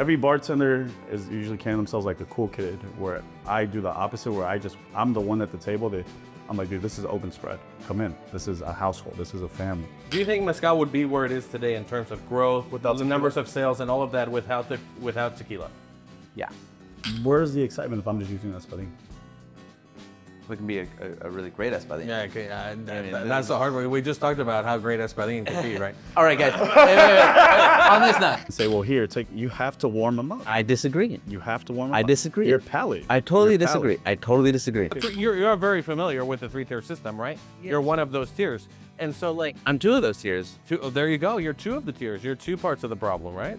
every bartender is usually carrying themselves like a cool kid, where I do the opposite, where I'm the one at the table that I'm like, dude, this is open spread. Come in. This is a household. This is a family. Do you think Mezcal would be where it is today in terms of growth, Without the numbers of sales and all of that without tequila? Yeah. Where's the excitement if I'm just using espadín? It can be a really great espadín. Yeah, okay, that's the hard way. We just talked about how great espadín could be, right? All right, guys. Wait. On this note. Say, well, here, you have to warm them up. I disagree. You have to warm them up. I disagree. Your palate. I totally Your disagree. palate. I totally disagree. You're very familiar with the 3-tier system, right? You're one of those tiers. And so, like, I'm 2 of those tiers. there you go. You're 2 of the tiers. You're 2 parts of the problem, right?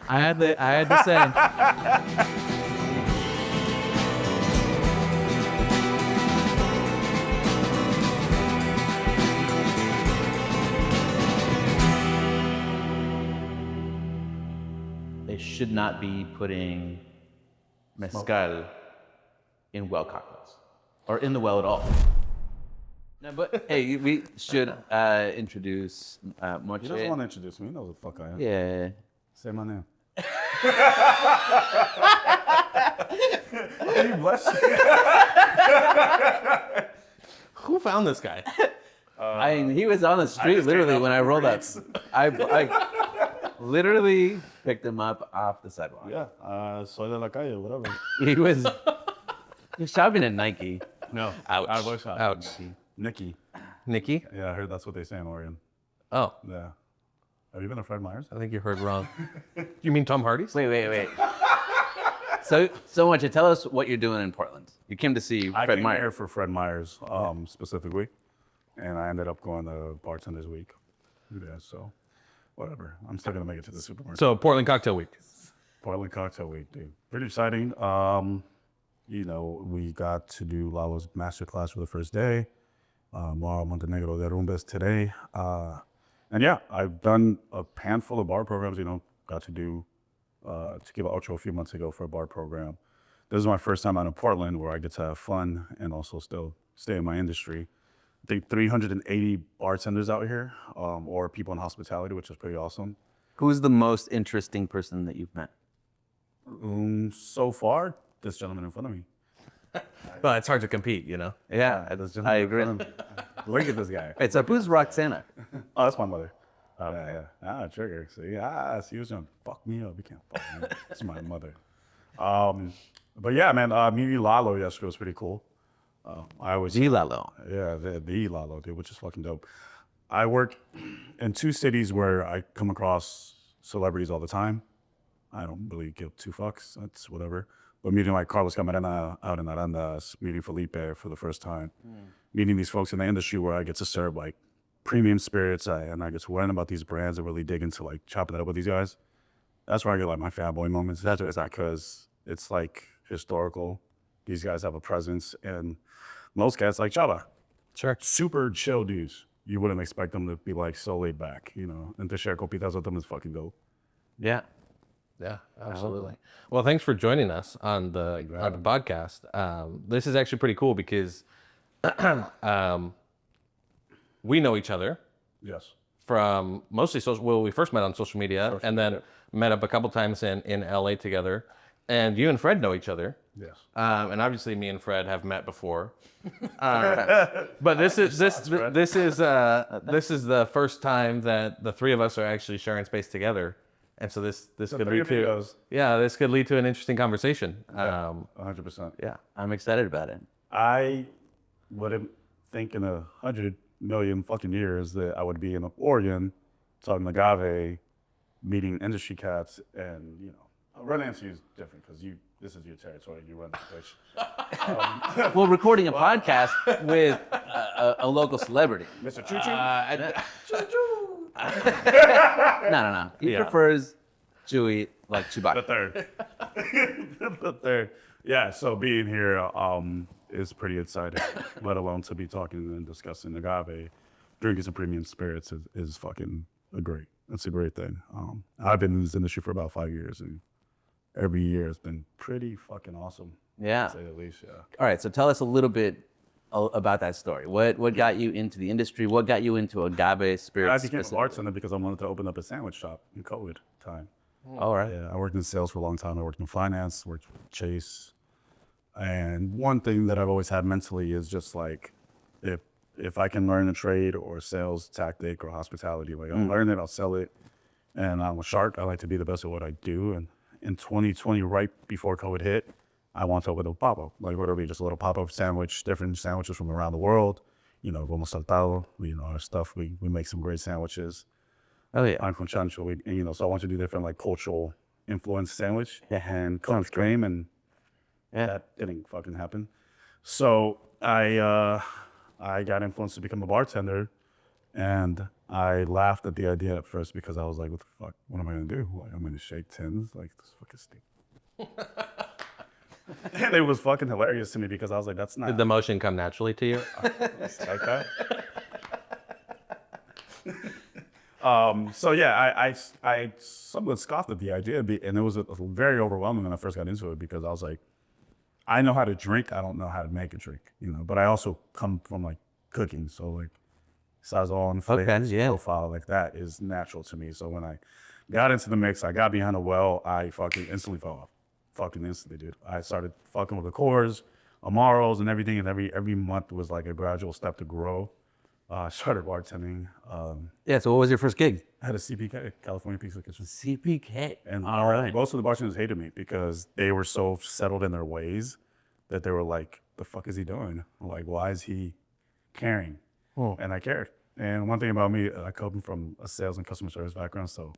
I had to say. They should not be putting mezcal in well cocktails or in the well at all. No, but hey, we should introduce Moche. He doesn't want to introduce me. He knows what the fuck I am. Yeah. Say my name. Are you blushing? Who found this guy? I mean, he was on the street literally when I rolled up. I literally picked him up off the sidewalk. Yeah, soy de la calle, whatever. He was shopping at Nike. No. Ouch. I was shopping. Ouch. Nikki. Nikki? Yeah, I heard that's what they say in Oregon. Oh, Yeah. Have you been to Fred Meyer's? I think you heard wrong. You mean Tom Hardy's? Wait. So much. Tell us what you're doing in Portland. You came to see I Fred came Meyer. here for Fred Meyer's specifically, and I ended up going to Bartender's Week. Yeah, so whatever. I'm still gonna make it to the supermarket. So, Portland Cocktail Week. Portland Cocktail Week, dude. Pretty exciting. You know, we got to do Lalo's masterclass for the first day. Mauro Montenegro de Rumbas today. And yeah, I've done a handful of bar programs, you know, got to do Tequila Ocho a few months ago for a bar program. This is my first time out in Portland where I get to have fun and also still stay in my industry. I think 380 bartenders out here, or people in hospitality, which is pretty awesome. Who's the most interesting person that you've met? So far, this gentleman in front of me. Well, it's hard to compete, you know? Yeah, This I gentleman in agree. front of me. Look at this guy. Wait, so who's Roxana? Oh, that's my mother. Yeah. Trigger. See, he was gonna fuck me up. He can't fuck me up. That's my mother. But yeah, man, meeting Lalo yesterday was pretty cool. I was Gilalo. Yeah, the Lalo, dude, which is fucking dope. I work in 2 cities where I come across celebrities all the time. I don't really give 2 fucks. That's whatever. But meeting like Carlos Camarena out in Arandas, meeting Felipe for the first time, meeting these folks in the industry where I get to serve like premium spirits and I get to learn about these brands and really dig into like chopping it up with these guys. That's where I get like my fanboy moments. That's because it's like historical. These guys have a presence, and most cats like Chava. Sure. Super chill dudes. You wouldn't expect them to be like so laid back, you know. And to share copitas with them is fucking dope. Yeah. Yeah, absolutely. Well, thanks for joining us on the podcast. This is actually pretty cool because we know each other Yes. from mostly social. Well, we first met on social media and then met up a couple times in LA together. And you and Fred know each other. Yes. And obviously, me and Fred have met before. But this is the first time that the 3 of us are actually sharing space together. And so this could lead to this could lead to an interesting conversation. 100%. Yeah. I'm excited about it. I wouldn't think in 100 million fucking years that I would be in Oregon talking agave, meeting industry cats, and you know, running into you is different because this is your territory. You run the place. Well, recording a podcast with a local celebrity. Mr. Choo Choo. No. He prefers Chewy like Chewbacca. The third. Yeah, so being here is pretty exciting, let alone to be talking and discussing agave, drinking some premium spirits is fucking that's a great thing. I've been in this industry for about 5 years, and every year has been pretty fucking awesome. Yeah. To say the least, yeah. All right, so tell us a little bit about that story. What got you into the industry? What got you into agave spirits? I became a specifically? bartender because I wanted to open up a sandwich shop in COVID time. All right. Yeah, I worked in sales for a long time. I worked in finance, worked for Chase. And one thing that I've always had mentally is just like, if I can learn a trade or a sales tactic or hospitality, like I'll learn it, I'll sell it. And I'm a shark. I like to be the best at what I do. And in 2020, right before COVID hit, I want to open a pop-up, like literally just a little pop-up sandwich, different sandwiches from around the world. You know, como saltado, our stuff. We make some great sandwiches. Oh yeah. I'm from Chancho, so I want to do different like cultural influence sandwich. And COVID came and that didn't fucking happen. So I got influenced to become a bartender, and I laughed at the idea at first because I was like, what the fuck? What am I gonna do? Like, I'm gonna shake tins? Like, this fucking stink. And it was fucking hilarious to me because I was like, that's not Did the motion come naturally to you? it's like that. So yeah, I somewhat scoffed at the idea, and it was very overwhelming when I first got into it because I was like, I know how to drink, I don't know how to make a drink, but I also come from like cooking, so like sazon, flavor, profile like that is natural to me. So when I got into the mix, I got behind the well, I fucking instantly fell off. Fucking instantly, dude. I started fucking with the cores, Amaros, and everything, and every month was like a gradual step to grow. I started bartending. So what was your first gig? I had a CPK, California Pizza Kitchen. CPK. And all right. most of the bartenders hated me because they were so settled in their ways that they were like, the fuck is he doing? Like, why is he caring? And I cared. And one thing about me, I come from a sales and customer service background, so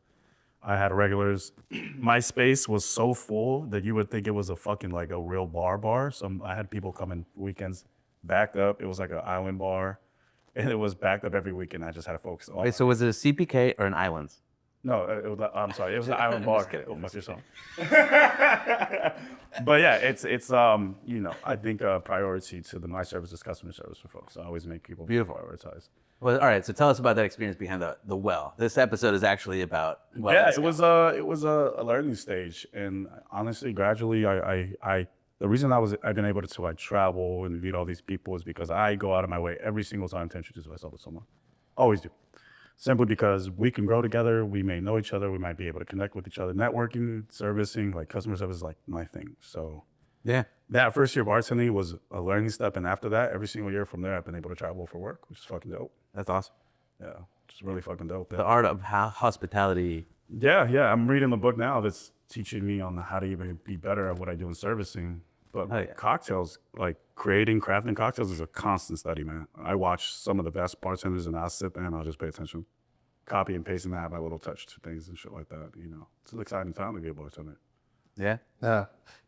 I had regulars. My space was so full that you would think it was a fucking like a real bar. So I had people come in weekends backed up. It was like an island bar, and it was backed up every weekend. I just had to focus on. Wait, so was it a CPK or an Islands? No, I'm sorry. It was an island bar. Go fuck yourself. But yeah, it's I think a priority to my service is customer service for folks. I always make people prioritize. Well, all right. So tell us about that experience behind the well. This episode is actually about well. Yeah, it was a learning stage, and honestly, gradually, the reason I've been able to like travel and meet all these people is because I go out of my way every single time to introduce myself to someone. Always do. Simply because we can grow together, we may know each other, we might be able to connect with each other. Networking, servicing, like customer service is like my thing. So Yeah. that first year bartending was a learning step, and after that, every single year from there, I've been able to travel for work, which is fucking dope. That's awesome. Yeah, it's really fucking dope. The art of hospitality. Yeah, I'm reading the book now that's teaching me on how to even be better at what I do in servicing. But cocktails, like crafting cocktails is a constant study, man. I watch some of the best bartenders and I'll sit there and I'll just pay attention. Copy and paste and add my little touch to things and shit like that, It's an exciting time to be a bartender. Yeah.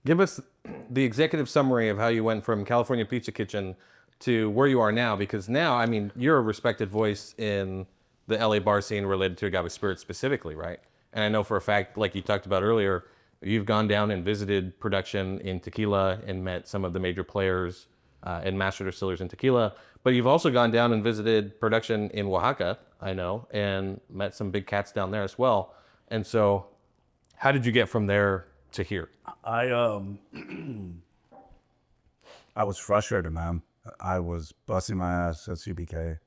Give us the executive summary of how you went from California Pizza Kitchen to where you are now, because now, I mean, you're a respected voice in the LA bar scene related to agave spirits specifically, right? And I know for a fact, like you talked about earlier, you've gone down and visited production in tequila and met some of the major players and master distillers in tequila. But you've also gone down and visited production in Oaxaca, I know, and met some big cats down there as well. And so how did you get from there to here? I was frustrated, man. I was busting my ass at CBK.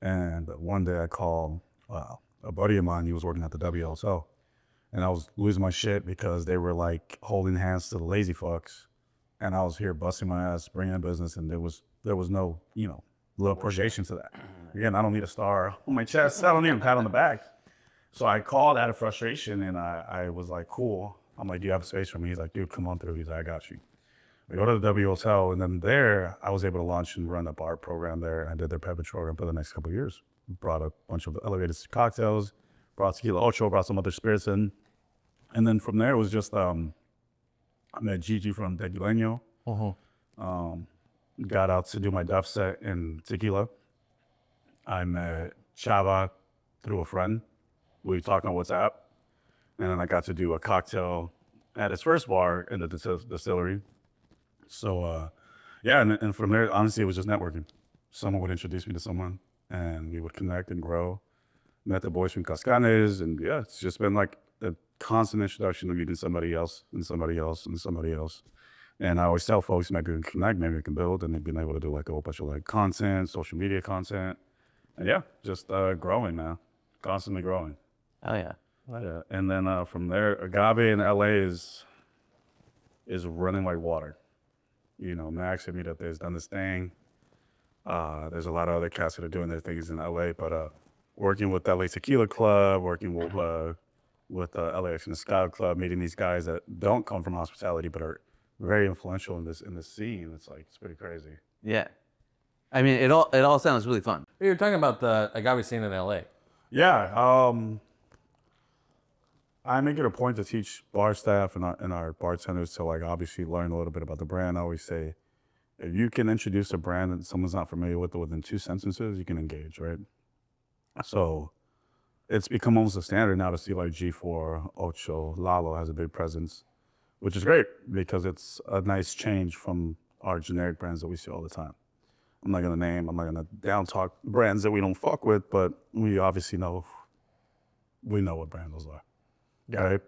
And one day I called a buddy of mine. He was working at the WLSO. And I was losing my shit because they were like holding hands to the lazy fucks. And I was here busting my ass, bringing in business, and there was no, little appreciation to that. Again, I don't need a star on my chest. I don't need a pat on the back. So I called out of frustration, and I was like, cool. I'm like, do you have a space for me? He's like, dude, come on through. He's like, I got you. We go to the WSL, and then there, I was able to launch and run a bar program there. I did their beverage program for the next couple of years. Brought a bunch of elevated cocktails, brought tequila ocho, brought some other spirits in. And then from there, it was just, I met Gigi from Tequileño. Got out to do my duff set in tequila. I met Chava through a friend. We talked on WhatsApp. And then I got to do a cocktail at his first bar in the distillery. So, and from there, honestly, it was just networking. Someone would introduce me to someone, and we would connect and grow. Met the boys from Cascanes, and it's just been like a constant introduction to meeting somebody else and somebody else and somebody else. And I always tell folks, maybe we can connect, maybe we can build, and they've been able to do like a whole bunch of like content, social media content. And yeah, just growing now, constantly growing. Oh yeah. Yeah. And then from there, agave in LA is running like water. You know, Max hit me that there's done this thing. There's a lot of other cats that are doing their things in LA, but working with LA Tequila Club, working with LA Mezcal Club, meeting these guys that don't come from hospitality but are very influential in this scene. It's pretty crazy. Yeah. I mean, it all sounds really fun. You're talking about the agave scene in LA. Yeah. I make it a point to teach bar staff and our bartenders to like obviously learn a little bit about the brand. I always say, if you can introduce a brand that someone's not familiar with within 2 sentences, you can engage, right? So it's become almost a standard now to see like G4, Ocho, Lalo has a big presence, which is great because it's a nice change from our generic brands that we see all the time. I'm not gonna down talk brands that we don't fuck with, but we obviously know what brands those are. Right?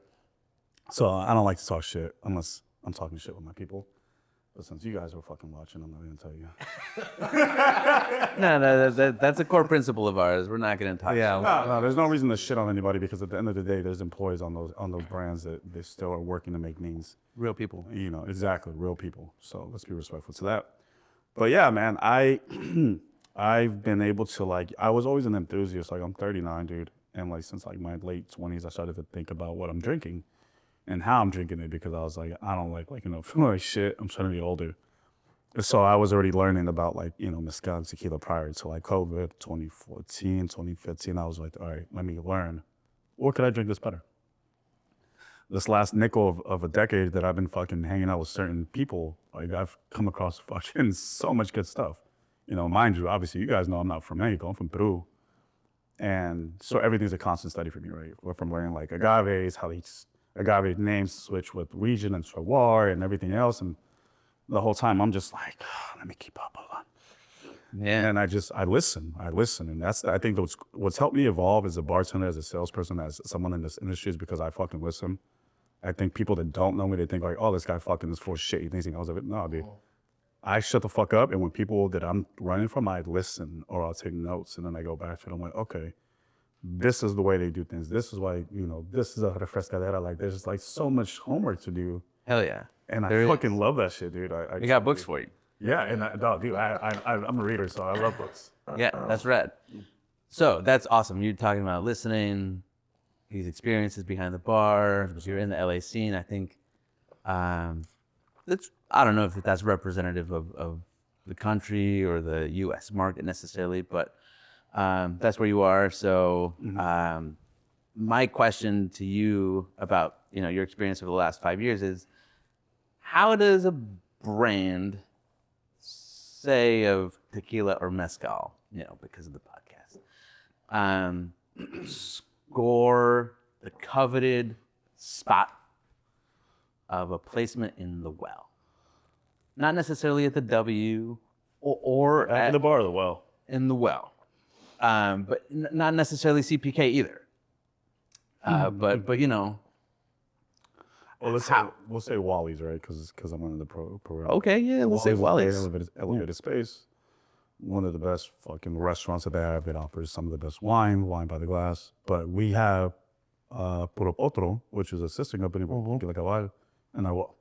So I don't like to talk shit unless I'm talking shit with my people. But since you guys are fucking watching, I'm not gonna tell you. No, that's a core principle of ours. We're not going to talk. Yeah. No, there's no reason to shit on anybody because at the end of the day, there's employees on those brands that they still are working to make means. Real people. You know, exactly, real people. So let's be respectful to that. But yeah, man, I've been able to like, I was always an enthusiast. Like I'm 39, dude, and like since like my late 20s, I started to think about what I'm drinking and how I'm drinking it because I was like, I don't like feeling like shit. I'm trying to be older. So I was already learning about like, mezcal and tequila prior to like COVID, 2014, 2015. I was like, all right, let me learn. Or could I drink this better? This last nickel of a decade that I've been fucking hanging out with certain people, like I've come across fucking so much good stuff. Mind you, obviously you guys know I'm not from Mexico, I'm from Peru. And so everything's a constant study for me, right? We're from learning like agaves, how these agave names switch with region and terroir and everything else. And the whole time I'm just like, let me keep up, hold on. Yeah. And I listen. And I think what's helped me evolve as a bartender, as a salesperson, as someone in this industry is because I fucking listen. I think people that don't know me, they think like, oh, this guy fucking is full of shit. He thinks he knows of it. No, dude. I shut the fuck up. And when people that I'm running from, I listen or I'll take notes and then I go back to it. I'm like, okay, this is the way they do things. This is why, this is a refrescadera. Like there's just like so much homework to do. Hell yeah. And There I is. fucking love that shit, dude. We got books for you. Yeah, and I'm a reader, so I love books. Yeah, that's rad. So that's awesome. You're talking about listening, these experiences behind the bar. You're in the LA scene. I think I don't know if that's representative of the country or the U.S. market necessarily, but that's where you are. So my question to you about your experience over the last 5 years is, how does a brand, say of tequila or mezcal, because of the podcast, score the coveted spot of a placement in the well? Not necessarily at the W or At the bar or the well? in the well, but not necessarily CPK either. But Well, we'll say Wally's, right? Because I'm under the program. okay, yeah, we'll say Wally's. Elevated space. One of the best fucking restaurants that they have. It offers some of the best wine by the glass. But we have Puro Potro, which is a sister company, Tequila Cabal, and I will.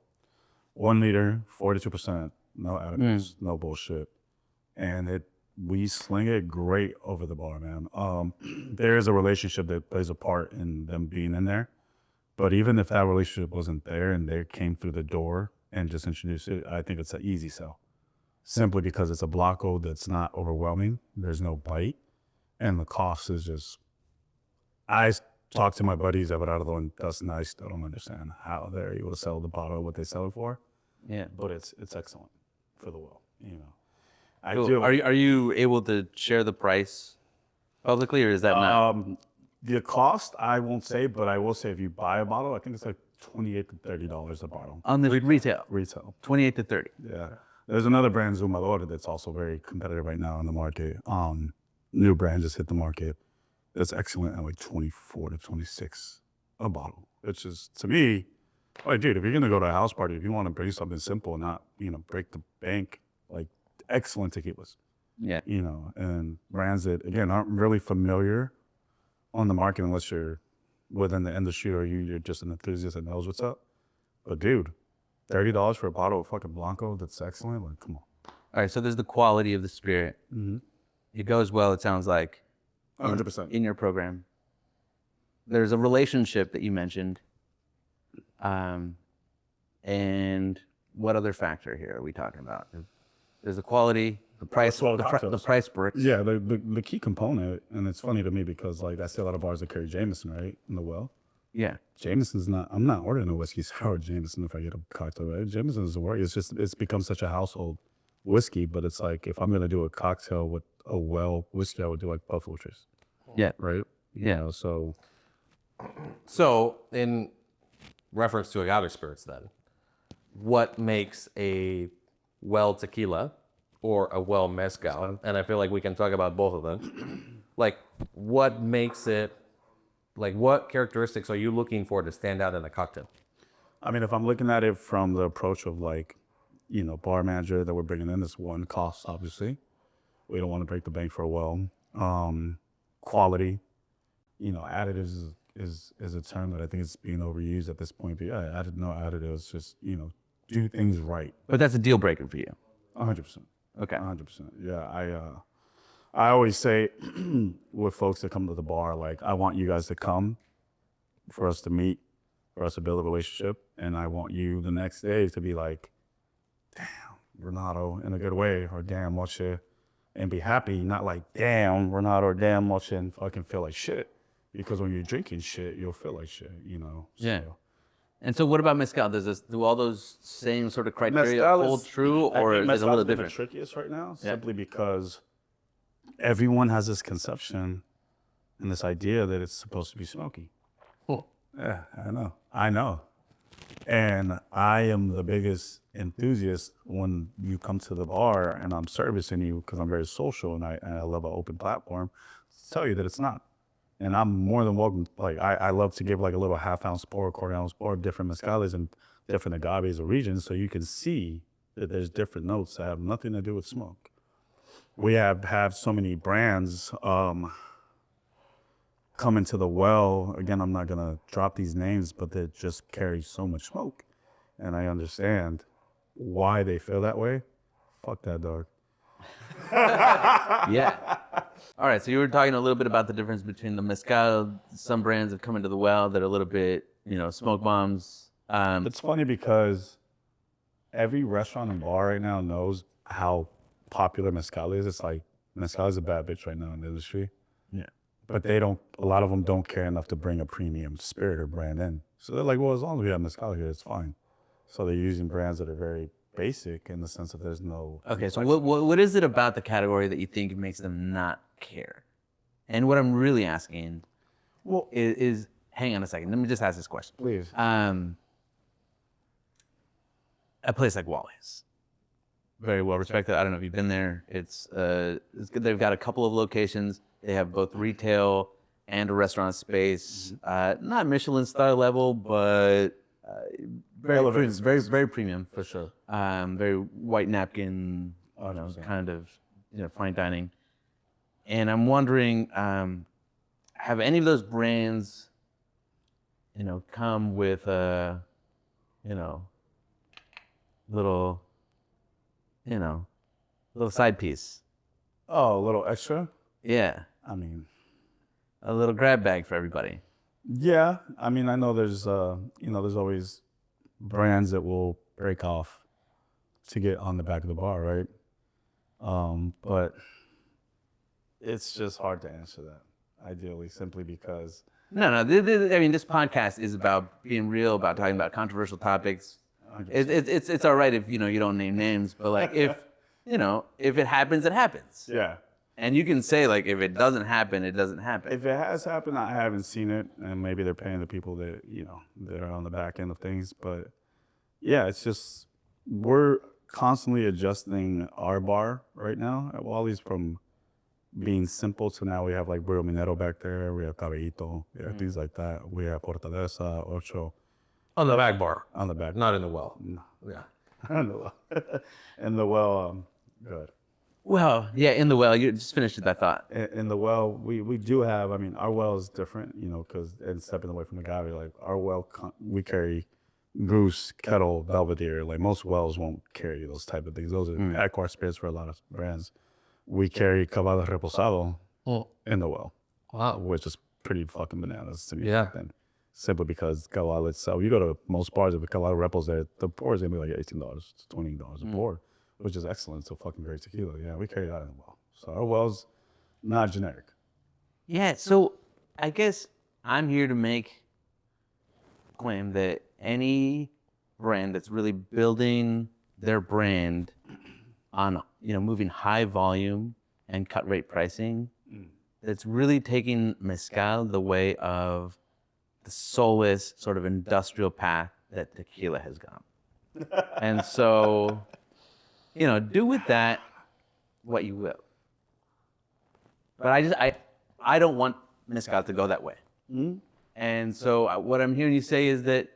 1 liter, 42%, no additives, no bullshit. And we sling it great over the bar, man. There is a relationship that plays a part in them being in there. But even if that relationship wasn't there and they came through the door and just introduced it, I think it's an easy sell. Simply because it's a Blanco that's not overwhelming. There's no bite. And the cost is just... I talk to my buddies Everardo and Dustin. I still don't understand how they're able to sell the bottle what they sell it for. Yeah. But it's excellent for the well, I Cool. do. Are you able to share the price publicly, or is that not? The cost, I won't say, but I will say if you buy a bottle, I think it's like $28 to $30 a bottle. On the retail, Retail. 28 to 30. Yeah. There's another brand, Zumador, that's also very competitive right now in the market. New brand just hit the market. That's excellent at like 24 to 26 a bottle, which is, to me, Like, dude, if you're gonna go to a house party, if you want to bring something simple, not break the bank, like excellent tequilas, Yeah. and brands that again aren't really familiar on the market unless you're within the industry or you're just an enthusiast that knows what's up. But dude, $30 for a bottle of fucking Blanco that's excellent, like come on. All right, so there's the quality of the spirit. It goes well, it sounds like, 100%. in your program. There's a relationship that you mentioned. And what other factor here are we talking about? There's the quality, the price, the price bricks. Yeah, the key component, and it's funny to me because like I see a lot of bars that carry Jameson, right, in the well. Yeah. Jameson's not. I'm not ordering a whiskey sour Jameson if I get a cocktail. Right? Jameson is a worry. It's become such a household whiskey, but it's like if I'm gonna do a cocktail with a well whiskey, I would do like Buffalo Trace. Yeah. Right. Yeah. So in reference to agave spirits, then, what makes a well tequila or a well mezcal? And I feel like we can talk about both of them. Like, what makes it? Like, what characteristics are you looking for to stand out in a cocktail? I mean, if I'm looking at it from the approach of like, bar manager that we're bringing in, this one cost, obviously. We don't want to break the bank for a well. Quality, additives is a term that I think is being overused at this point. But yeah, added no additives, just, do things right. But that's a deal breaker for you. 100%. Okay. 100%. Yeah, I always say with folks that come to the bar, like, I want you guys to come for us to meet, for us to build a relationship. And I want you the next day to be like, damn, Renato, in a good way, or damn, Moche, and be happy, not like, damn, Renato, or damn, Moche, and fucking feel like shit. Because when you're drinking shit, you'll feel like shit, So. Yeah. And so what about mezcal? Do all those same sort of criteria Mezcal hold true, or is it a little different? The trickiest right now, simply because everyone has this conception and this idea that it's supposed to be smoky. Yeah, I know. And I am the biggest enthusiast when you come to the bar and I'm servicing you because I'm very social and I love an open platform to tell you that it's not. And I'm more than welcome. Like I love to give like a little half-ounce pour, quarter-ounce pour of different mezcales and different agaves or regions, so you can see that there's different notes that have nothing to do with smoke. We have so many brands come into the well. Again, I'm not gonna drop these names, but they just carry so much smoke, and I understand why they feel that way. Fuck that dog. Yeah. All right, so you were talking a little bit about the difference between the mezcal. Some brands have come into the well that are a little bit, smoke bombs. It's funny because every restaurant and bar right now knows how popular mezcal is. It's like mezcal is a bad bitch right now in the industry. Yeah. But a lot of them don't care enough to bring a premium spirit or brand in. So they're like, well, as long as we have mezcal here, it's fine. So they're using brands that are very basic in the sense that there's no. Okay, so what is it about the category that you think makes them not care? And what I'm really asking is hang on a second. Let me just ask this question. Please. A place like Wally's, very well respected. I don't know if you've been there. It's good. They've got a couple of locations. They have both retail and a restaurant space. Not Michelin star level, but very premium for sure. Very white napkin, kind of fine dining. And I'm wondering, have any of those brands, come with a, little side piece? Oh, a little extra? Yeah. I mean, a little grab bag for everybody. Yeah. I mean, I know there's there's always brands that will break off to get on the back of the bar, right? But it's just hard to answer that, ideally, simply because. No. I mean, this podcast is about being real, about talking about controversial topics. It's all right if you don't name names, but like if it happens, it happens. Yeah. And you can say like if it doesn't happen, it doesn't happen. If it has happened, I haven't seen it, and maybe they're paying the people that that are on the back end of things. But yeah, it's just we're constantly adjusting our bar right now at Wally's from being simple to now we have like Burro Minero back there, we have Cabellito, things like that. We have Fortaleza, Ocho. On the back bar, on the back. not in the well. No. Yeah. In the well. In the well, good. Well, yeah, in the well. You just finished that thought. In the well, we do have. I mean, our well is different, you know, because and stepping away from agave, like our well, we carry goose, kettle, belvedere. Like most wells won't carry those type of things. Those are Aquar spirits for a lot of brands. We carry cavado reposado in the well, Wow. which is pretty fucking bananas to me. Yeah. back then. Simply because cavado itself, you go to most bars with cavado repos there, the pour is gonna be like $18 to $20 a pour, which is excellent. So fucking great tequila. Yeah, we carry that in the well. So our well's not generic. Yeah, so I guess I'm here to make a claim that any brand that's really building their brand on, you know, moving high volume and cut rate pricing, that's really taking mezcal the way of the soulless sort of industrial path that tequila has gone. And so, you know, do with that what you will. But I don't want mezcal to go that way. And so what I'm hearing you say is that,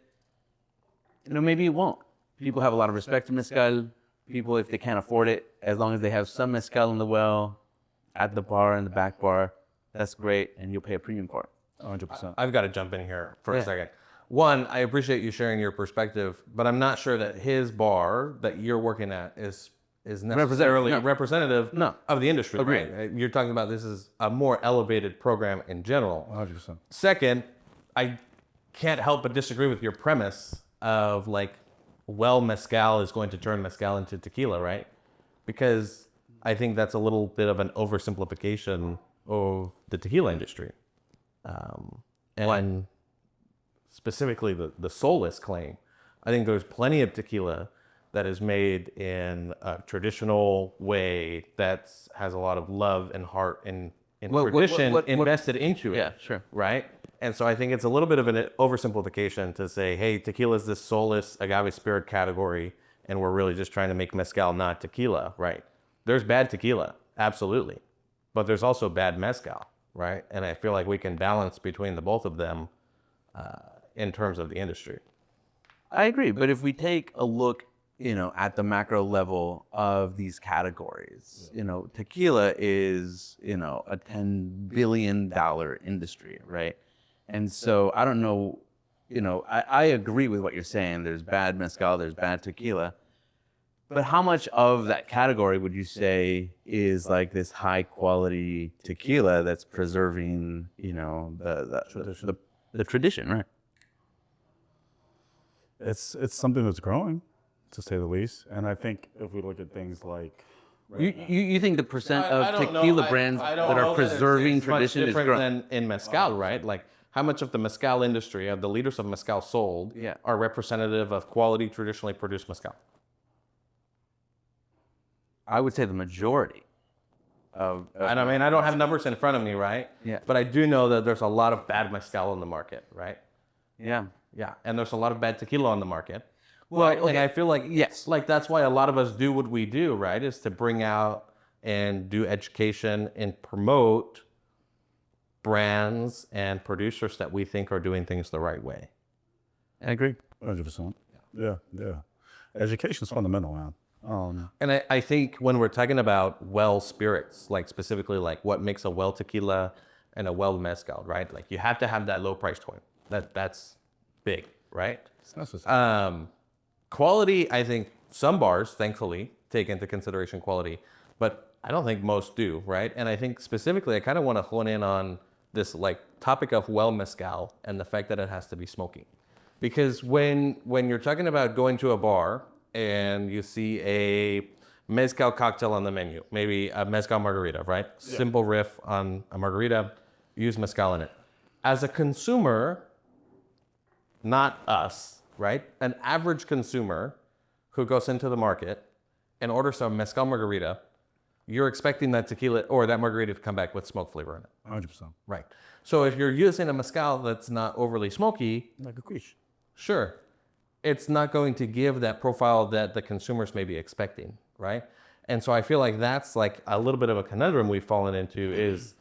you know, maybe it won't. People have a lot of respect for mezcal. People, if they can't afford it, as long as they have some mezcal in the well, at the bar, in the back bar, that's great, and you'll pay a premium for it. 100%. I've got to jump in here for Yeah. a second. One, I appreciate you sharing your perspective, but I'm not sure that his bar that you're working at is necessarily No. representative No. of the industry. Agreed. Right? You're talking about this is a more elevated program in general. 100%. Second, I can't help but disagree with your premise of like, well, mezcal is going to turn mezcal into tequila, right? Because I think that's a little bit of an oversimplification of the tequila industry. And specifically the soulless claim. I think there's plenty of tequila that is made in a traditional way that has a lot of love and heart and tradition invested into it. Yeah, sure. Right? And so I think it's a little bit of an oversimplification to say, hey, tequila is this soulless agave spirit category, and we're really just trying to make mezcal, not tequila, right? There's bad tequila, absolutely. But there's also bad mezcal, right? And I feel like we can balance between the both of them in terms of the industry. I agree, but if we take a look, you know, at the macro level of these categories, you know, tequila is, you know, a $10 billion industry, right? And so I don't know, you know, I agree with what you're saying. There's bad mezcal, there's bad tequila. But how much of that category would you say is like this high quality tequila that's preserving, you know, the tradition, right? It's something that's growing, to say the least. And I think if we look at things like You think the percent of tequila brands that are preserving tradition is different growing? than in mezcal, right? Like how much of the mezcal industry, of the liters of mezcal sold, are representative of quality traditionally produced mezcal? I would say the majority of And I mean, I don't have numbers in front of me, right? Yeah. But I do know that there's a lot of bad mezcal on the market, right? yeah. Yeah. And there's a lot of bad tequila on the market. Well, And okay. I feel like, yes, like that's why a lot of us do what we do, right? Is to bring out and do education and promote brands and producers that we think are doing things the right way. I agree. 100%. Yeah. Education is fundamental, man. And I think when we're talking about well spirits, like specifically like what makes a well tequila and a well mezcal, right? Like you have to have that low price point. That's big, right? It's necessary. Quality, I think some bars, thankfully, take into consideration quality, but I don't think most do, right? And I think specifically, I kind of want to hone in on this like topic of well mezcal and the fact that it has to be smoky. Because when you're talking about going to a bar and you see a mezcal cocktail on the menu, maybe a mezcal margarita, right? Yeah. Simple riff on a margarita, use mezcal in it. As a consumer, not us, right? An average consumer who goes into the market and orders a mezcal margarita, you're expecting that tequila or that margarita to come back with smoke flavor in it. 100%. Right. So if you're using a mezcal that's not overly smoky, Like a quiche. sure, it's not going to give that profile that the consumers may be expecting, right? And so I feel like that's like a little bit of a conundrum we've fallen into is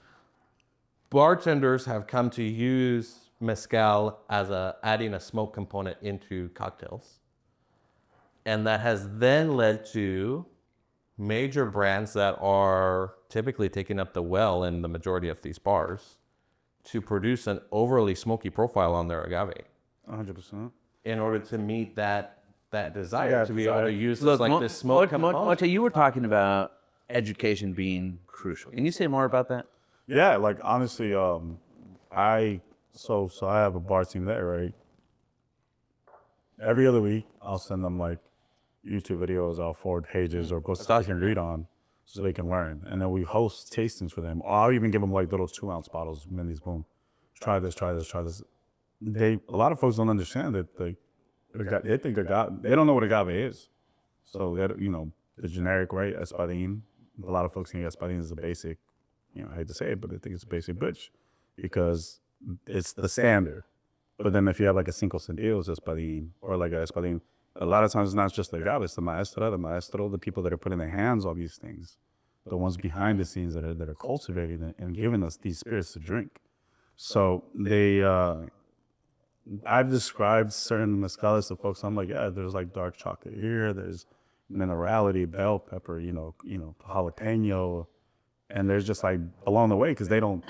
bartenders have come to use mezcal as adding a smoke component into cocktails. And that has then led to major brands that are typically taking up the well in the majority of these bars to produce an overly smoky profile on their agave 100%. in order to meet that desire to be able to use Look, this smoke component. Moche, you were talking about education being crucial. Can you say more about that? Yeah, like honestly, I have a bar team there, right? Every other week, I'll send them like YouTube videos, I'll forward pages or books that they can read on so they can learn. And then we host tastings for them. Or I'll even give them like little 2-ounce bottles, minis, boom. Try this, try this, try this. A lot of folks don't understand that they think agave, they don't know what agave is. So, the generic, right, espadín. A lot of folks think espadín is a basic, I hate to say it, but I think it's a basic bitch because it's the standard. But then if you have like a cinco sentidos espadín or like a espadín, a lot of times it's not just the agave, it's the maestro, the people that are putting their hands on these things, the ones behind the scenes that are cultivating it and giving us these spirits to drink. So I've described certain mezcales to folks. I'm like, yeah, there's like dark chocolate here, there's minerality, bell pepper, jalapeno, and there's just like along the way because they don't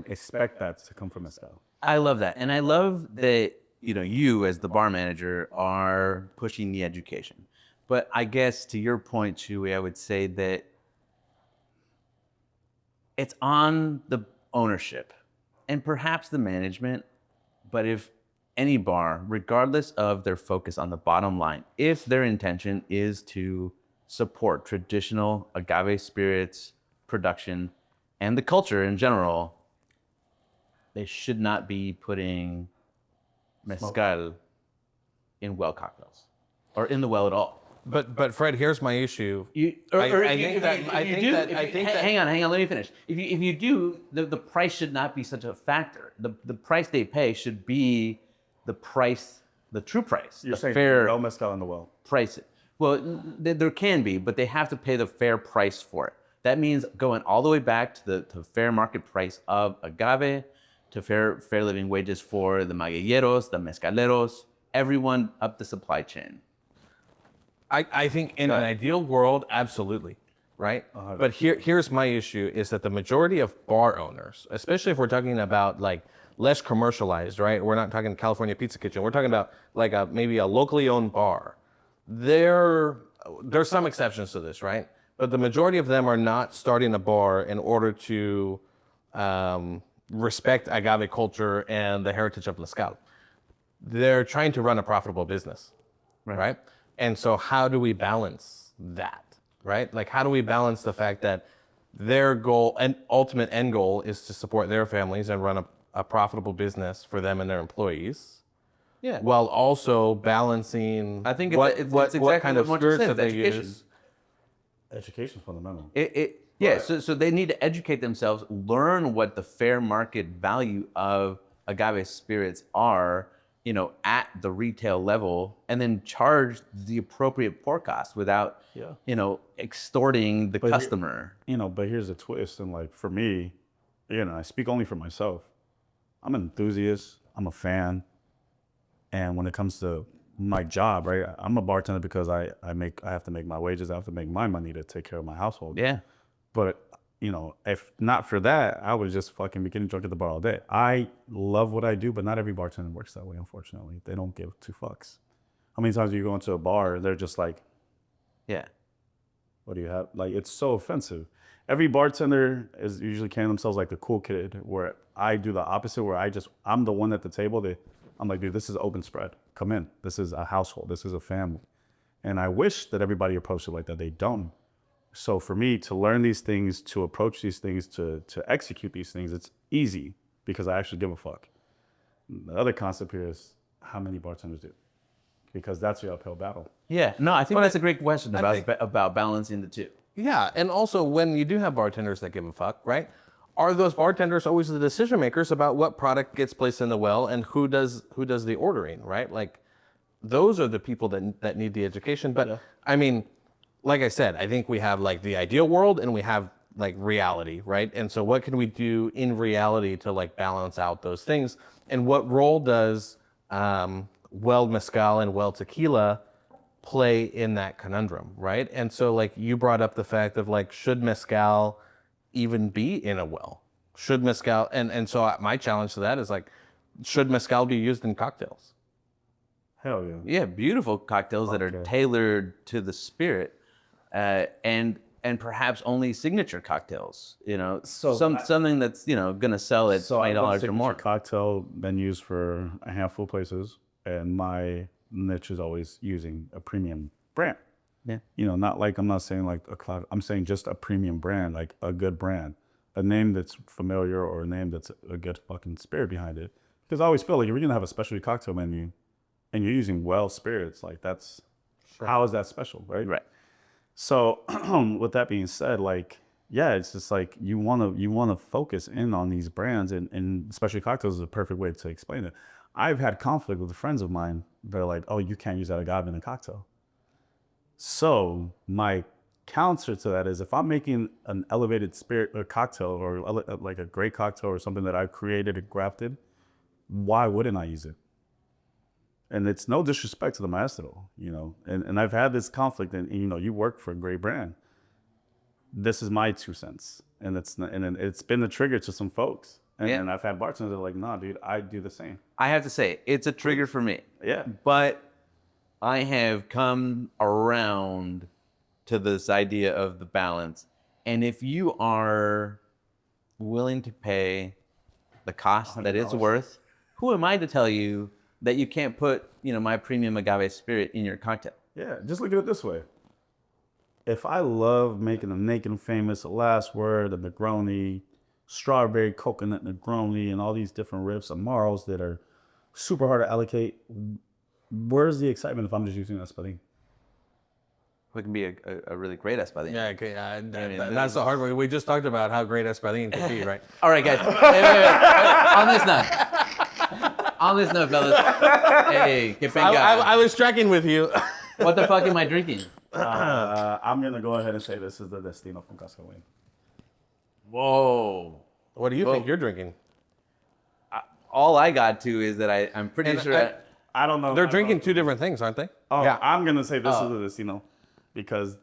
expect that to come from mezcal. I love that. And I love that, you as the bar manager are pushing the education. But I guess to your point, Chuey, I would say that it's on the ownership and perhaps the management. But if any bar, regardless of their focus on the bottom line, if their intention is to support traditional agave spirits production and the culture in general, they should not be putting mezcal in well cocktails or in the well at all. But Fred, here's my issue. Hang on, let me finish. If you do, the price should not be such a factor. The price they pay should be the price, the true price. You're the saying fair no mezcal in the well. price. Well, there can be, but they have to pay the fair price for it. That means going all the way back to the fair market price of agave, to fair living wages for the maguilleros, the mezcaleros, everyone up the supply chain. I think in an ideal world, absolutely, right? But here's my issue is that the majority of bar owners, especially if we're talking about like less commercialized, right? We're not talking California Pizza Kitchen. We're talking about like maybe a locally owned bar. There's some exceptions to this, right? But the majority of them are not starting a bar in order to respect agave culture and the heritage of mezcal. They're trying to run a profitable business, right? And so how do we balance that, right? Like how do we balance the fact that their goal and ultimate end goal is to support their families and run a profitable business for them and their employees, while also balancing I think what exactly kind of what Moche spirits said, that they education. use. Education's fundamental. So they need to educate themselves, learn what the fair market value of agave spirits are, at the retail level, and then charge the appropriate pour cost without, extorting the customer. But here's a twist. And like for me, I speak only for myself. I'm an enthusiast. I'm a fan. And when it comes to my job, right, I'm a bartender because I have to make my wages. I have to make my money to take care of my household. Yeah. But, if not for that, I would just fucking be getting drunk at the bar all day. I love what I do, but not every bartender works that way, unfortunately. They don't give two fucks. How many times do you go into a bar, they're just like, Yeah. what do you have? Like, it's so offensive. Every bartender is usually carrying themselves like the cool kid, where I do the opposite, where I'm the one at the table. I'm like, dude, this is open spread. Come in. This is a household. This is a family. And I wish that everybody approached it like that. They don't. So for me to learn these things, to approach these things, to execute these things, it's easy because I actually give a fuck. The other concept here is how many bartenders do, because that's the uphill battle. Yeah. No, I think that's a great question about balancing the two. Yeah, and also when you do have bartenders that give a fuck, right? Are those bartenders always the decision makers about what product gets placed in the well and who does the ordering, right? Like, those are the people that need the education. But I mean, like I said, I think we have like the ideal world and we have like reality, right? And so what can we do in reality to like balance out those things? And what role does well mezcal and well tequila play in that conundrum, right? And so like you brought up the fact of like, should mezcal even be in a well? Should mezcal, and so my challenge to that is like, should mezcal be used in cocktails? Hell yeah. Yeah, beautiful cocktails that are tailored to the spirit, and perhaps only signature cocktails. You know, something that's gonna sell at $20 or more. Cocktail been used for a handful of places, and my niche is always using a premium brand. Yeah. Not like I'm not saying like I'm saying just a premium brand, like a good brand, a name that's familiar or a name that's a good fucking spirit behind it. Because I always feel like if you're gonna have a specialty cocktail menu, and you're using well spirits, like that's how is that special, right? Right. So with that being said, like, yeah, it's just like you wanna focus in on these brands, and specialty cocktails is a perfect way to explain it. I've had conflict with friends of mine. They're like, oh, you can't use that agave in a cocktail. So my counter to that is if I'm making an elevated spirit or cocktail or like a great cocktail or something that I've created and crafted, why wouldn't I use it? And it's no disrespect to the maestro, and I've had this conflict, and you work for a great brand. This is my 2 cents, and it's been the trigger to some folks, and I've had bartenders that are like, nah, dude, I do the same. I have to say, it's a trigger for me. Yeah. But I have come around to this idea of the balance, and if you are willing to pay the cost that it's worth, who am I to tell you that you can't put, my premium agave spirit in your cocktail? Yeah, just look at it this way. If I love making a naked and famous, the last word, a Negroni, strawberry coconut Negroni, and all these different riffs of Maros that are super hard to allocate, where's the excitement if I'm just using espadín? It can be a really great espadín. Yeah, okay, that's the hard way. We just talked about how great espadín can be, right? All right, guys. Wait. On this note, fellas. Hey, Qué Penca. I was tracking with you. What the fuck am I drinking? I'm going to go ahead and say this is the Destino from Cascaway. Whoa. What do you think you're drinking? All I got to is that I'm pretty sure. I don't know. They're drinking two different things, aren't they? Oh, yeah. I'm going to say this is the Destino because,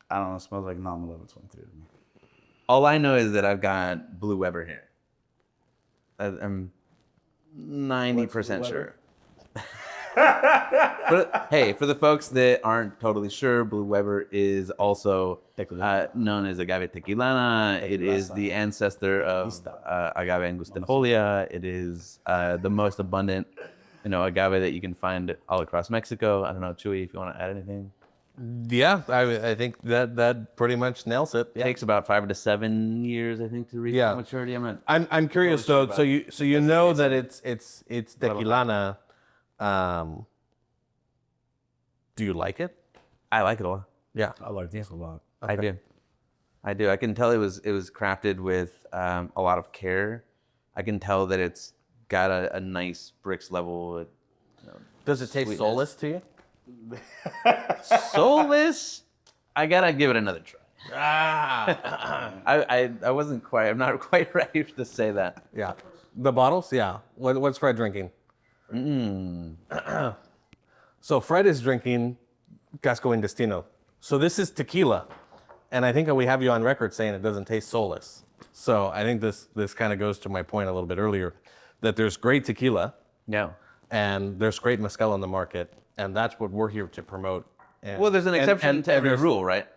I don't know, it smells like non-1123 to me. All I know is that I've got Blue Weber here. I'm 90% sure. But hey, for the folks that aren't totally sure, Blue Weber is also known as Agave Tequilana. It is the ancestor of Agave Angustifolia. It is the most abundant, agave that you can find all across Mexico. I don't know, Chuey, if you want to add anything. Yeah, I think that pretty much nails it. It takes about 5 to 7 years, I think, to reach maturity. I'm curious though. So you know that it's Tequilana. Do you like it? I like it a lot. Yeah, I like this a lot. Okay. I do. I can tell it was crafted with a lot of care. I can tell that it's got a nice bricks level. Does it taste soulless to you? Soulless? I gotta give it another try. I wasn't quite. I'm not quite ready to say that. Yeah. The bottles? Yeah. What's Fred drinking? So Fred is drinking Casco and Destino. So this is tequila, and I think that we have you on record saying it doesn't taste soulless. So I think this kind of goes to my point a little bit earlier, that there's great tequila, and there's great mezcal on the market, and that's what we're here to promote. Well, there's an exception to every rule, right?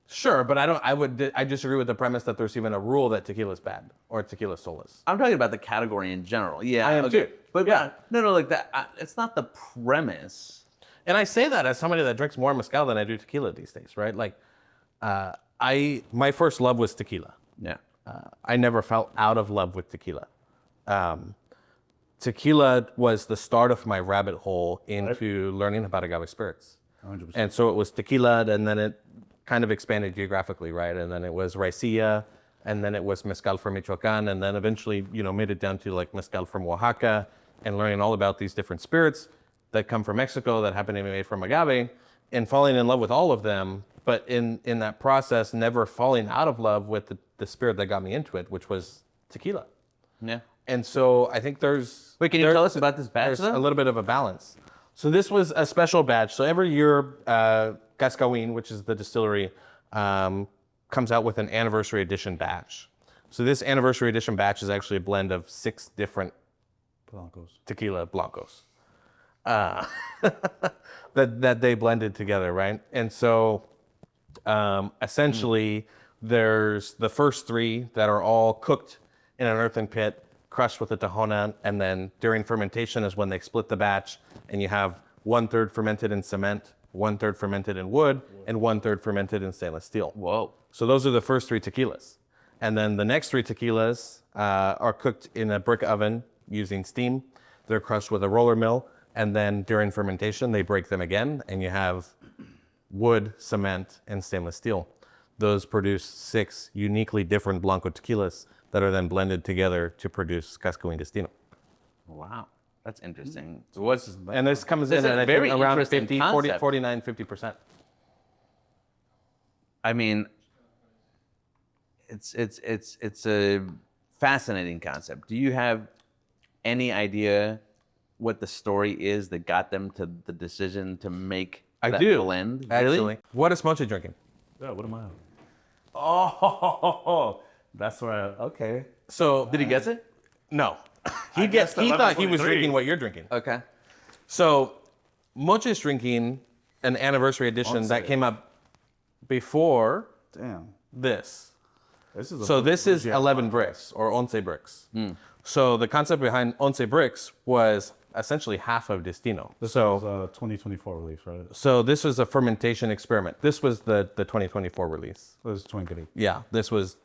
Sure, but I disagree with the premise that there's even a rule that tequila is bad or tequila is soulless. I'm talking about the category in general. Yeah, I am too. But no, like that. It's not the premise. And I say that as somebody that drinks more mezcal than I do tequila these days, right? Like, my first love was tequila. Yeah. I never fell out of love with tequila. Tequila was the start of my rabbit hole into learning about agave spirits. 100%. And so it was tequila, and then it kind of expanded geographically, right? And then it was raicilla, and then it was mezcal from Michoacan, and then eventually, made it down to like mezcal from Oaxaca, and learning all about these different spirits that come from Mexico that happen to be made from agave, and falling in love with all of them but in that process, never falling out of love with the spirit that got me into it, which was tequila. Yeah. And so I think there's... Wait, can you tell us about this batch, There's though? a little bit of a balance. So this was a special batch. So every year, Cascawin, which is the distillery, comes out with an anniversary edition batch. So this anniversary edition batch is actually a blend of 6 different tequila blancos that they blended together, right? And so essentially, there's the first 3 that are all cooked in an earthen pit, crushed with a tahona, and then during fermentation is when they split the batch, and you have 1/3 fermented in cement, 1/3 fermented in wood, and 1/3 fermented in stainless steel. Whoa. So those are the first 3 tequilas. And then the next 3 tequilas are cooked in a brick oven using steam. They're crushed with a roller mill, and then during fermentation, they break them again, and you have wood, cement, and stainless steel. Those produce 6 uniquely different Blanco tequilas that are then blended together to produce Cascawin Destino. Wow. That's interesting. So what's And this comes This in is at a I think, very around interesting 50, 40, concept. 49, 50%. I mean, it's a fascinating concept. Do you have any idea what the story is that got them to the decision to make I that do. blend? Actually. Really? What is Moche drinking? Yeah, what am I? Oh, that's where okay. So Did he guess it? no. I guessed He thought he was 11.3. drinking what you're drinking. Okay. So Moche is drinking an anniversary edition that Once. came up before Damn. this. This is So this is 11 bricks or once bricks. So the concept behind once bricks was essentially half of Destino. This So was a 2024 release, right? so this was a fermentation experiment. This was the 2024 release. This is 23. Yeah, this was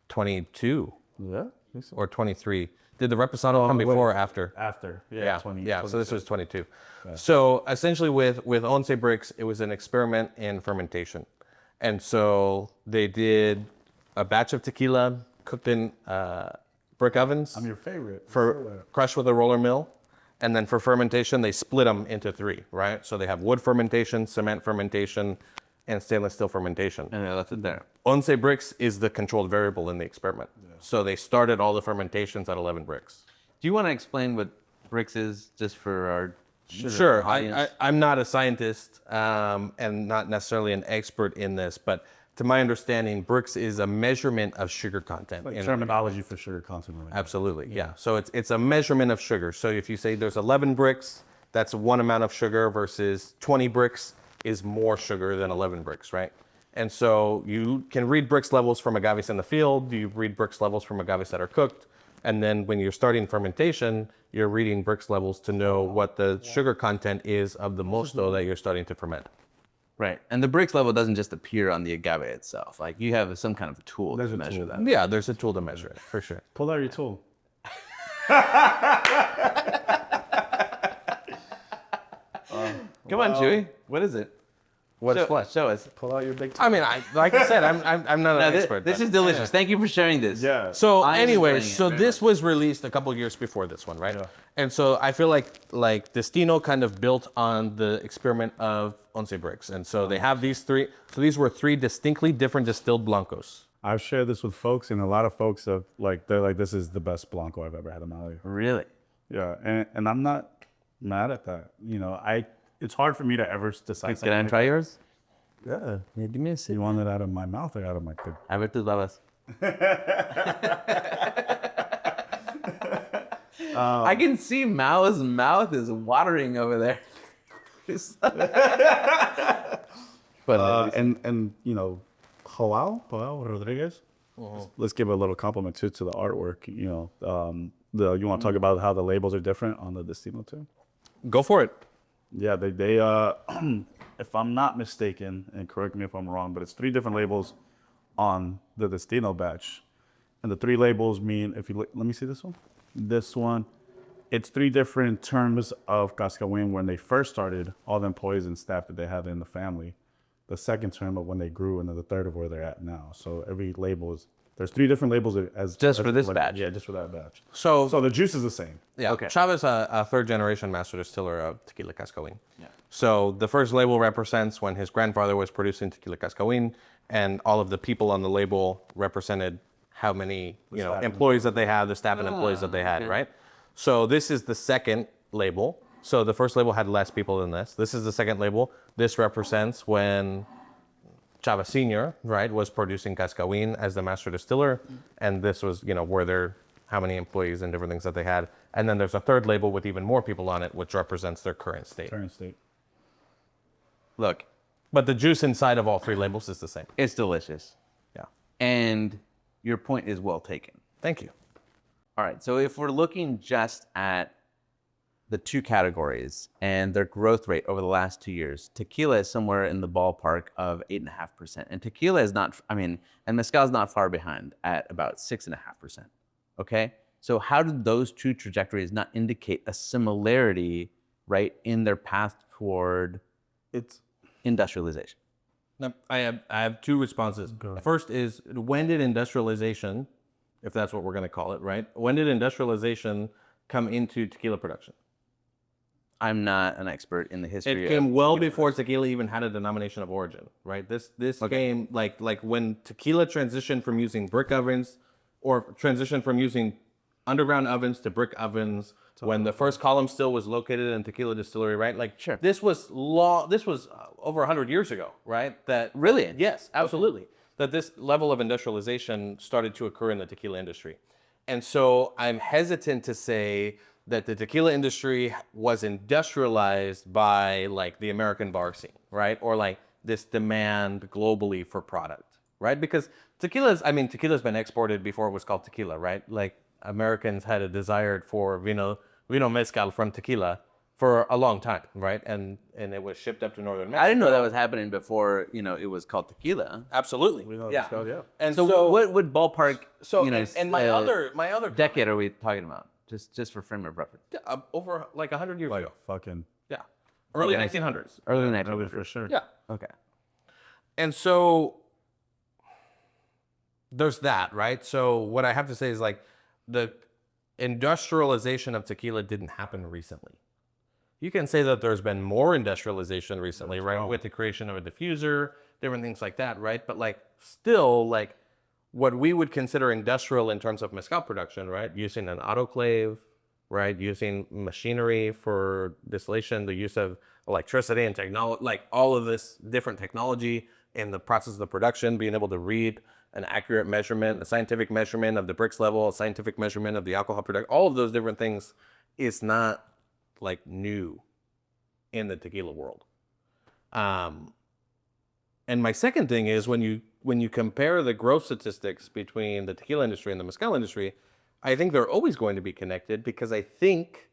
22 Yeah. or 23. Did the Reposado come wait. before or after? After. Yeah, 20. so this was 22. So essentially with Once Bricks, it was an experiment in fermentation. And so they did a batch of tequila cooked in brick ovens I'm your favorite. for crushed with a roller mill. And then for fermentation, they split them into 3, right? So they have wood fermentation, cement fermentation, and stainless steel fermentation. And they left it there. Once Bricks is the controlled variable in the experiment. So they started all the fermentations at 11 bricks. Do you want to explain what bricks is just for our Sure. audience? I'm not a scientist and not necessarily an expert in this, but to my understanding, bricks is a measurement of sugar content. Like in- terminology for sugar content. Absolutely, yeah. So it's a measurement of sugar. So if you say there's 11 bricks, that's one amount of sugar versus 20 bricks is more sugar than 11 bricks, right? And so you can read bricks levels from agaves in the field, you read bricks levels from agaves that are cooked, and then when you're starting fermentation, you're reading bricks levels to know what the sugar content is of the mosto that you're starting to ferment. Right. And the bricks level doesn't just appear on the agave itself. Like you have some kind of a tool There's to a measure tool. that. Yeah, there's a tool to measure it, for sure. Pull out your tool. Come on, Chewy. What is it? What's what? Show us. Pull out your big tool. I mean, like I said, I'm not Now, an this expert. this but- is delicious. Thank you for sharing this. Yeah. So I'm anyway, enjoying it so very this was released a couple years before this one, right? Yeah. And so I feel like Destino kind of built on the experiment of Once Bricks. And so they have these 3. So these were 3 distinctly different distilled blancos. I've shared this with folks, and a lot of folks have they're like, this is the best Blanco I've ever had in my life. Really? Yeah, and I'm not mad at that. You know, it's hard for me to ever decide. Can I try yours? Yeah. Yeah, give me a sip. You want it out of my mouth or out of my thing? A ver tus babas. I can see Mao's mouth is watering over there. But And you know, Joao Rodriguez. Let's give a little compliment to the artwork. You know, you want to talk about how the labels are different on the Destino too? Go for it. Yeah, they if I'm not mistaken, and correct me if I'm wrong, but it's 3 different labels on the Destino batch. And the 3 labels mean, if you look, let me see this one. This one, it's 3 different terms of Cascawin when they first started, all the employees and staff that they have in the family. The second term of when they grew, and then the third of where they're at now. So every label is There's 3 different labels as Just for this batch? Yeah, just for that batch. So So the juice is the same. yeah, Okay. Chava's a third generation master distiller of tequila cascahuín. Yeah. So the first label represents when his grandfather was producing tequila cascahuín, and all of the people on the label represented how many employees that they had, the staff and employees that they had, right? So this is the second label. So the first label had less people than this. This is the second label. This represents when Chava Senior, right, was producing cascahuín as the master distiller, and this was, where they're how many employees and different things that they had. And then there's a third label with even more people on it, which represents their current state. Current state. Look, But the juice inside of all 3 labels is the same. it's delicious. Yeah. And your point is well taken. Thank you. All right, so if we're looking just at the 2 categories and their growth rate over the last 2 years, tequila is somewhere in the ballpark of 8.5%. And tequila is not, and mezcal is not far behind at about 6.5%. Okay? So how did those 2 trajectories not indicate a similarity, right, in their path toward It's industrialization? Now, I have 2 responses. First is, when did industrialization, if that's what we're going to call it, right? When did industrialization come into tequila production? I'm not an expert in the history It came well before tequila even had a denomination of origin, right? This came like when tequila transitioned from using brick ovens, or transitioned from using underground ovens to brick ovens, when the first column still was located in tequila distillery, right? Like, Sure. this was over 100 years ago, right? That Really? Yes, absolutely. That this level of industrialization started to occur in the tequila industry. And so I'm hesitant to say that the tequila industry was industrialized by like the American bar scene, right? Or like this demand globally for product, right? Because tequila's been exported before it was called tequila, right? Like, Americans had a desire for vino mezcal from tequila for a long time, right? And it was shipped up to northern Mexico. I didn't know that was happening before, it was called tequila. Absolutely. We know yeah. mezcal, yeah. And So, what would ballpark, and my other decade are we talking about? Just for frame of reference. over like 100 years Like ago. fucking Yeah. Early Okay. 1900s. Early early 1900s. for sure. Yeah. Okay. And so there's that, right? So what I have to say is like the industrialization of tequila didn't happen recently. You can say that there's been more industrialization recently, right? With the creation of a diffuser, different things like that, right? But like still like what we would consider industrial in terms of mezcal production, right? Using an autoclave, right? Using machinery for distillation, the use of electricity and technology, like all of this different technology in the process of the production, being able to read an accurate measurement, a scientific measurement of the bricks level, a scientific measurement of the alcohol production, all of those different things is not like new in the tequila world. And my second thing is when you compare the growth statistics between the tequila industry and the mezcal industry, I think they're always going to be connected because I think,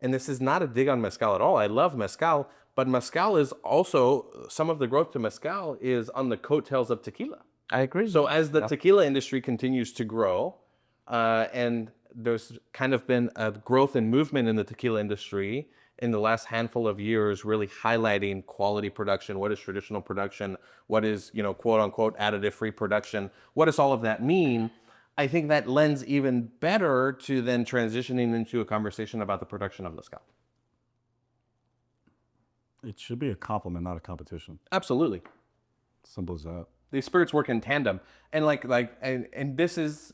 and this is not a dig on mezcal at all, I love mezcal, but mezcal is also, some of the growth to mezcal is on the coattails of tequila. I agree. So as the tequila industry continues to grow, and there's kind of been a growth and movement in the tequila industry in the last handful of years, really highlighting quality production, what is traditional production, what is, quote unquote, additive-free production, what does all of that mean? I think that lends even better to then transitioning into a conversation about the production of mezcal. It should be a compliment, not a competition. Absolutely. Simple as that. These spirits work in tandem. And and this is,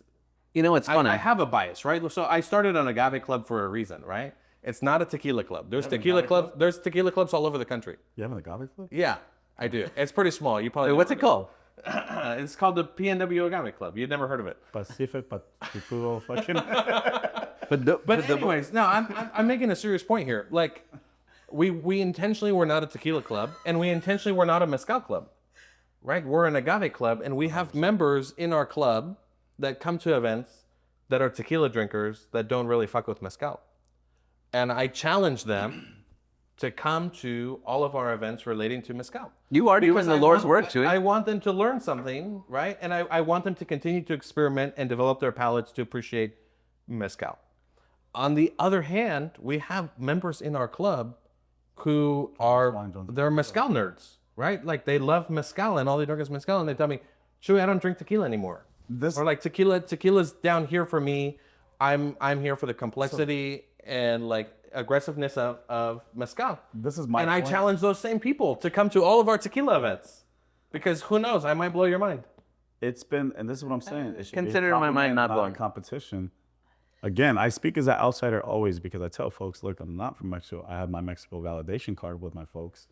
it's funny. I have a bias, right? So I started an Agave Club for a reason, right? It's not a tequila club. There's tequila clubs all over the country. You have an agave club? Yeah, I do. It's pretty small. You probably What's it called? It's called the PNW Agave Club. You'd never heard of it. Pacific, but people fucking. But anyways, no, I'm making a serious point here. Like, we intentionally were not a tequila club, and we intentionally were not a mezcal club, right? We're an agave club, and we have members in our club that come to events that are tequila drinkers that don't really fuck with mezcal. And I challenge them to come to all of our events relating to mezcal. You are doing the Lord's work, Chuey. I want them to learn something, right? And I want them to continue to experiment and develop their palates to appreciate mezcal. On the other hand, we have members in our club who they're mezcal nerds, right? Like they love mezcal and all they drink is mezcal, and they tell me, Chuy, I don't drink tequila anymore. This Or like tequila's down here for me. I'm here for the complexity and like aggressiveness of mezcal. This is my and I point. challenge those same people to come to all of our tequila events because who knows, I might blow your mind. It's been, and this is what I'm saying. It should be a Consider my mind compliment, not a blown. competition. Again, I speak as an outsider always because I tell folks, look, I'm not from Mexico. I have my Mexico validation card with my folks.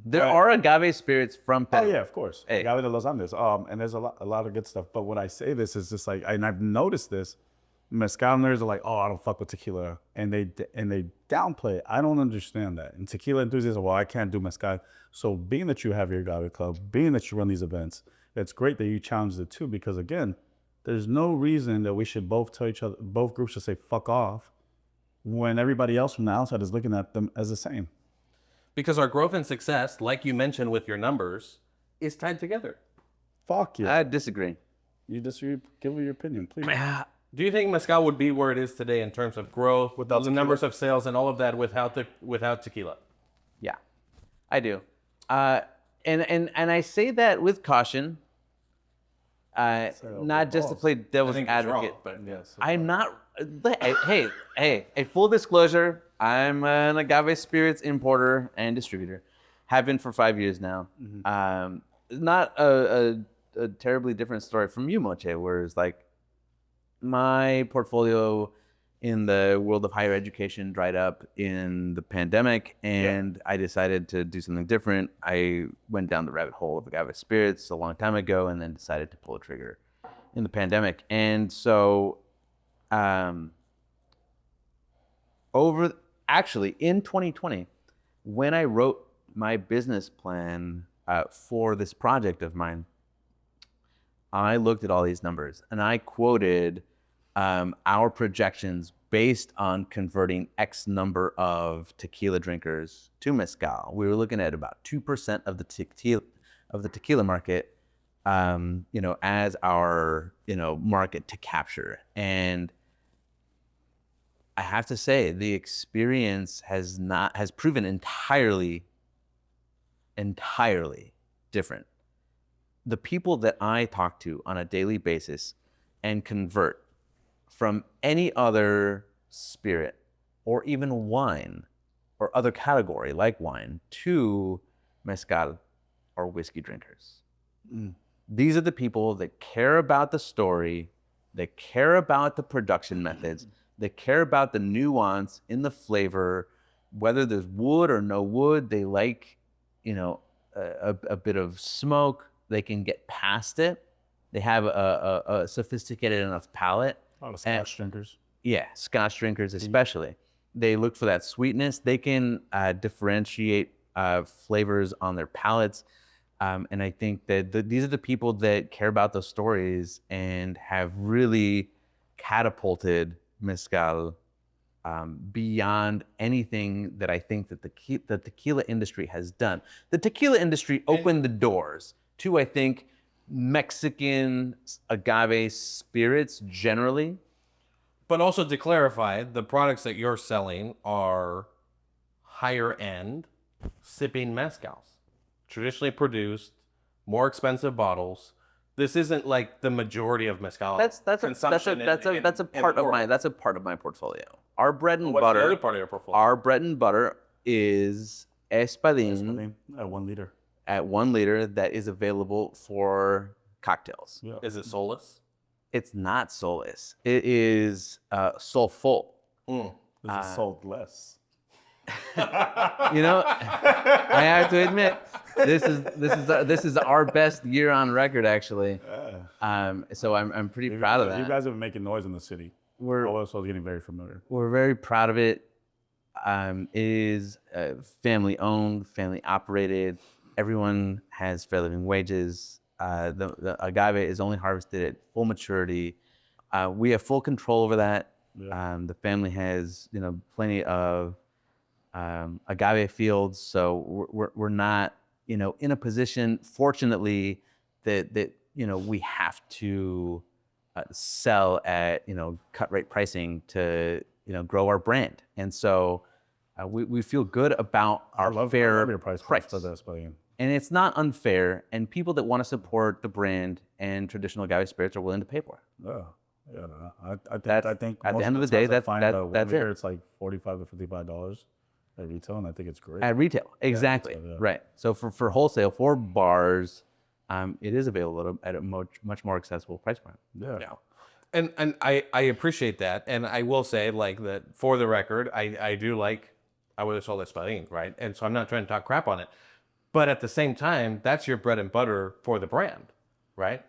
There are agave spirits from Oh Peru. yeah, of course. Hey. Agave de los Andes. And there's a lot of good stuff. But when I say this, is just like, and I've noticed this, mezcal nerds are like, oh, I don't fuck with tequila, and they downplay it. I don't understand that. And tequila enthusiasts, well, I can't do mezcal. So being that you have your agave club, being that you run these events, it's great that you challenge the two because again, there's no reason that we should both tell each other, both groups should say fuck off, when everybody else from the outside is looking at them as the same. Because our growth and success, like you mentioned with your numbers, is tied together. Fuck yeah. I disagree. You disagree? Give me your opinion, please. Do you think mezcal would be where it is today in terms of growth, Without the numbers of sales and all of that without tequila? Yeah, I do. And I say that with caution. Not just to play devil's advocate. but yes. I'm not. Hey! A full disclosure: I'm an agave spirits importer and distributor. Have been for 5 years now. Not a terribly different story from you, Moche, where it's like my portfolio in the world of higher education dried up in the pandemic, and I decided to do something different. I went down the rabbit hole of agave spirits a long time ago, and then decided to pull a trigger in the pandemic. And so, actually in 2020, when I wrote my business plan for this project of mine, I looked at all these numbers and I quoted our projections based on converting X number of tequila drinkers to mezcal. We were looking at about 2% of the tequila market, as our, market to capture. And I have to say, the experience has proven entirely different. The people that I talk to on a daily basis and convert from any other spirit or even wine or other category like wine to mezcal or whiskey drinkers. These are the people that care about the story, that care about the production methods, that care about the nuance in the flavor, whether there's wood or no wood. They like, a bit of smoke. They can get past it. They have a sophisticated enough palate. A lot of Scotch drinkers. Yeah, Scotch drinkers especially. They look for that sweetness. They can differentiate flavors on their palates. And I think that these are the people that care about those stories and have really catapulted mezcal beyond anything that I think that the tequila industry has done. The tequila industry opened the doors to, I think, Mexican agave spirits generally. But also to clarify, the products that you're selling are higher end sipping mezcals, traditionally produced, more expensive bottles. This isn't like the majority of mezcal consumption. That's a part of my portfolio. Our bread and What's butter. the other part of your portfolio? Our bread and butter is espadín At 1 liter. at 1 liter that is available for cocktails. Yeah. Is it soulless? It's not soulless. It is soulful. This is sold less. I have to admit, this is our best year on record, actually. So I'm pretty proud of that. You guys have been making noise in the city. We're also getting very familiar. We're very proud of it. It is family owned, family operated. Everyone has fair living wages. The agave is only harvested at full maturity. We have full control over that. Yeah. The family has plenty of agave fields, so we're not in a position, fortunately, that we have to sell at cut rate pricing to grow our brand. And so we feel good about our fair your price price. for this, but And it's not unfair, and people that want to support the brand and traditional agave spirits are willing to pay for. Yeah. Yeah, no, I That's- think at the most end of the times day, I find that's liquor, it. it's like $45 to $55 at retail, and I think it's great. At retail, exactly, retail, yeah. right. So for wholesale, for bars, it is available at a much more accessible price point. Yeah. Yeah. And I appreciate that. And I will say, like, that for the record, I do like Agua de Sol Espadín, right? And so I'm not trying to talk crap on it. But at the same time, that's your bread and butter for the brand, right?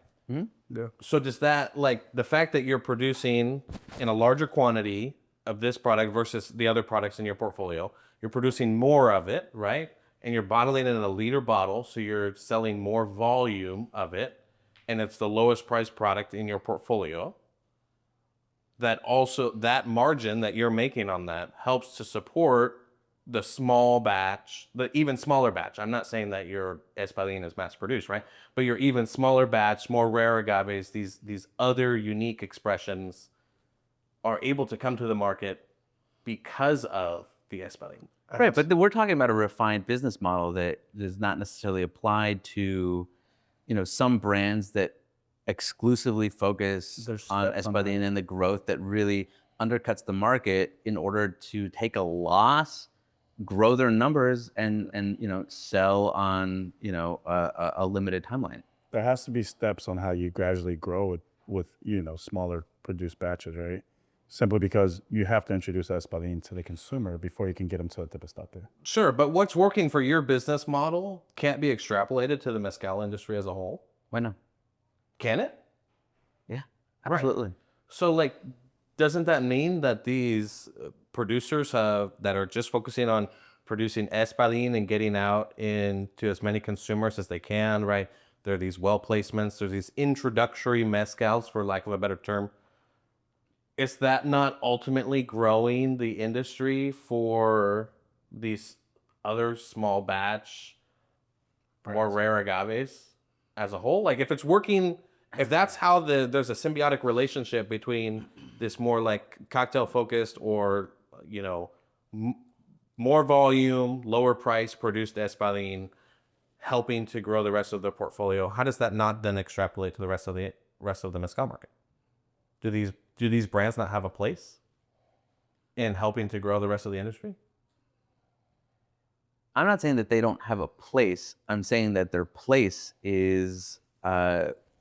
Yeah. So does that, like, the fact that you're producing in a larger quantity of this product versus the other products in your portfolio, you're producing more of it, right? And you're bottling it in a liter bottle, so you're selling more volume of it, and it's the lowest priced product in your portfolio. That also, that margin that you're making on that helps to support the small batch, the even smaller batch. I'm not saying that your Espadín is mass produced, right? But your even smaller batch, more rare agaves, these other unique expressions are able to come to the market because of the Espadín. Right, but we're talking about a refined business model that is not necessarily applied to, some brands that exclusively focus There's on steps on Espadín and the growth that really undercuts the market in order to take a loss, grow their numbers, and sell on a limited timeline. There has to be steps on how you gradually grow it with smaller produced batches, right? Simply because you have to introduce Espadín to the consumer before you can get them to a Tepestate. Sure, but what's working for your business model can't be extrapolated to the mezcal industry as a whole. Why not? Can it? Yeah, absolutely. So, like, doesn't that mean that these producers that are just focusing on producing Espadín and getting out into as many consumers as they can, right? There are these well placements, there's these introductory mezcals, for lack of a better term. Is that not ultimately growing the industry for these other small batch, more rare agaves as a whole? Like, if it's working, if that's how there's a symbiotic relationship between this more like cocktail focused or more volume, lower price produced Espadín helping to grow the rest of the portfolio, how does that not then extrapolate to the rest of the mezcal market? Do these brands not have a place in helping to grow the rest of the industry? I'm not saying that they don't have a place. I'm saying that their place is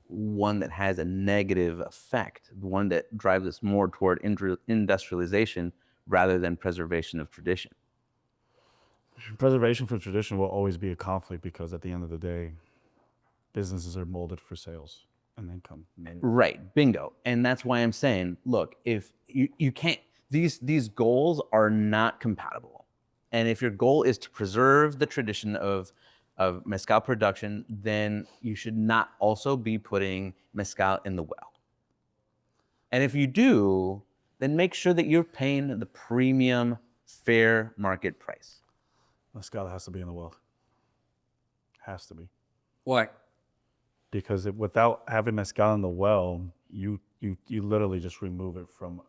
one that has a negative effect, one that drives us more toward industrialization rather than preservation of tradition. Preservation for tradition will always be a conflict because at the end of the day, businesses are molded for sales and income. Right, bingo. And that's why I'm saying, look, if you can't, these goals are not compatible. And if your goal is to preserve the tradition of mezcal production, then you should not also be putting mezcal in the well. And if you do, then make sure that you're paying the premium fair market price. Mezcal has to be in the well. Has to be. Why? Because without having mezcal in the well, you literally just remove it from.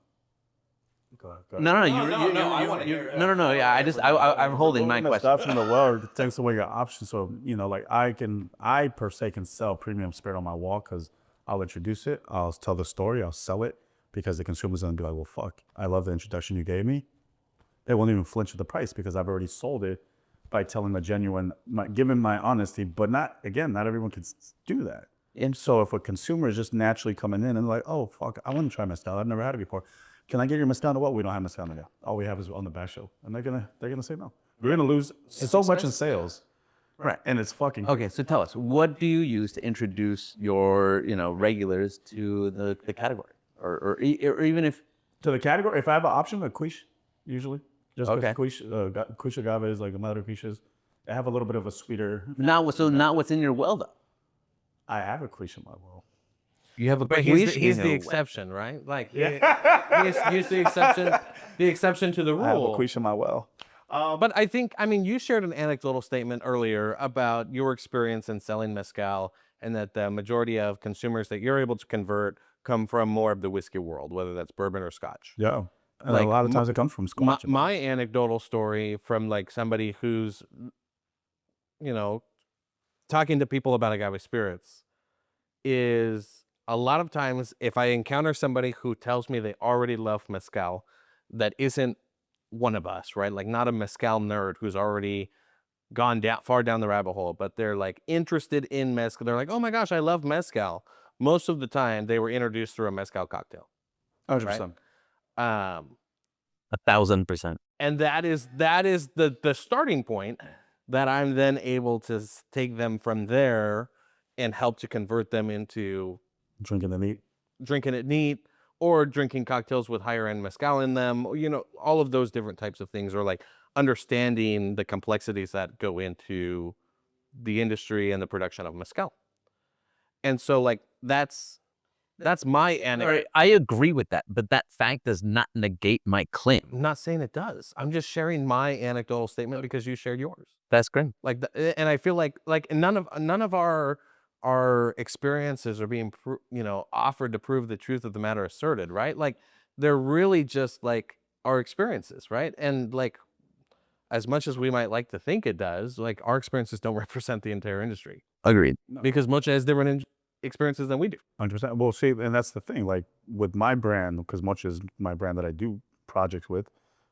Go ahead. No. Yeah, I'm holding my question. Stuff from the well it takes away your options. So like I per se can sell premium spirit on my wall because I'll introduce it, I'll tell the story, I'll sell it because the consumer's gonna be like, well, fuck, I love the introduction you gave me. They won't even flinch at the price because I've already sold it by telling the genuine, giving my honesty. But not everyone can do that. And so if a consumer is just naturally coming in and like, oh fuck, I want to try mezcal, I've never had it before. Can I get your mezcal? Well, we don't have mezcal now. All we have is on the back shelf, and they're gonna say no. We're gonna lose so much in sales, Right. and it's fucking. Okay, so tell us, what do you use to introduce your regulars to the category, or even if To the category, if I have an option, a quiche, usually. Just Okay. quiche agave is like a matter of quiches. I have a little bit of a sweeter. not what's in your well though. I have a quiche in my world. You have a But quiche he's in the your exception, right? Like, he's the exception to the I have a rule. quiche in my well. But I mean, you shared an anecdotal statement earlier about your experience in selling mezcal and that the majority of consumers that you're able to convert come from more of the whiskey world, whether that's bourbon or scotch. Yeah, and Like, a lot of times it comes from Scotch. My anecdotal story from like somebody who's, talking to people about agave spirits is a lot of times if I encounter somebody who tells me they already love mezcal, that isn't one of us, right? Like not a mezcal nerd who's already gone down far down the rabbit hole, but they're like interested in mezcal. They're like, oh my gosh, I love mezcal. Most of the time, they were introduced through a mezcal cocktail. 100%. Um, 1,000%. and that is the starting point that I'm then able to take them from there and help to convert them into Drinking the meat. drinking it neat or drinking cocktails with higher end mezcal in them, all of those different types of things, or like understanding the complexities that go into the industry and the production of mezcal. And so like that's my anecdote. Sorry, I agree with that, but that fact does not negate my claim. I'm not saying it does. I'm just sharing my anecdotal statement because you shared yours. That's great. Like, and I feel like none of our experiences are being offered to prove the truth of the matter asserted, right? Like they're really just like our experiences, right? And like as much as we might like to think it does, like our experiences don't represent the entire industry Agreed. because Moche has different experiences than we do. 100%. Well, see, and that's the thing. Like with my brand, because Moche is my brand that I do projects with,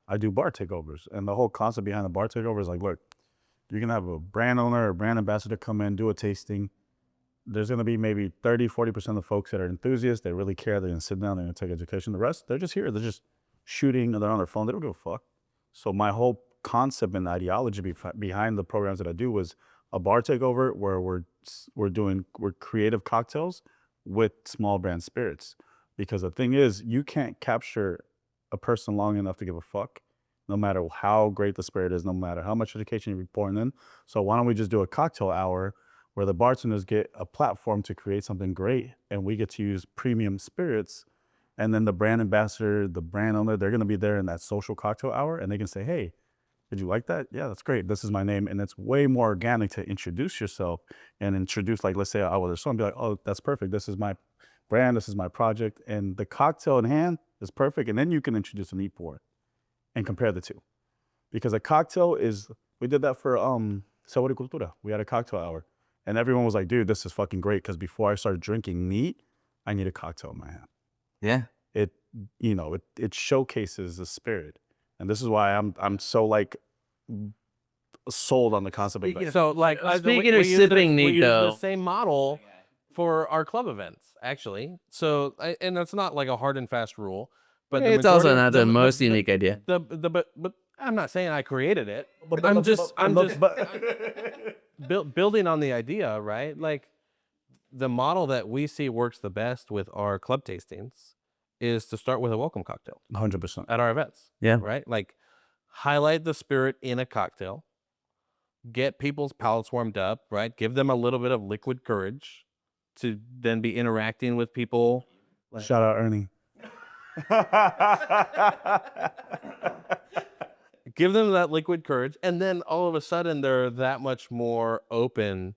I do bar takeovers. And the whole concept behind the bar takeover is like, look, you're going to have a brand owner or brand ambassador come in, do a tasting. There's going to be maybe 30, 40% of folks that are enthusiasts. They really care. They're going to sit down. They're going to take education. The rest, they're just here. They're just shooting. They're on their phone. They don't give a fuck. So my whole concept and ideology behind the programs that I do was a bar takeover where we're creative cocktails with small brand spirits. Because the thing is, you can't capture a person long enough to give a fuck, no matter how great the spirit is, no matter how much education you're pouring in. So why don't we just do a cocktail hour where the bartenders get a platform to create something great, and we get to use premium spirits, and then the brand ambassador, the brand owner, they're going to be there in that social cocktail hour, and they can say, hey, did you like that? Yeah, that's great. This is my name. And it's way more organic to introduce yourself and introduce, like, let's say I was someone, be like, oh, that's perfect. This is my brand. This is my project. And the cocktail in hand is perfect. And then you can introduce a neat pour and compare the two. Because a cocktail is, we did that for Sabor y Cultura. We had a cocktail hour. And everyone was like, dude, this is fucking great. Because before I started drinking neat, I need a cocktail in my hand. Yeah. It showcases the spirit. And this is why I'm so like sold on the concept of like, So like Speaking of sipping we neat, use though. the same model for our club events, actually. So and that's not like a hard and fast rule, but It's also not the most unique idea. But I'm not saying I created it. But- I'm but- just but- building on the idea, right? Like the model that we see works the best with our club tastings is to start with a welcome cocktail 100%. at our events. Yeah. Right? Like highlight the spirit in a cocktail, get people's palates warmed up, right? Give them a little bit of liquid courage to then be interacting with people. Shout out Ernie. Give them that liquid courage, and then all of a sudden they're that much more open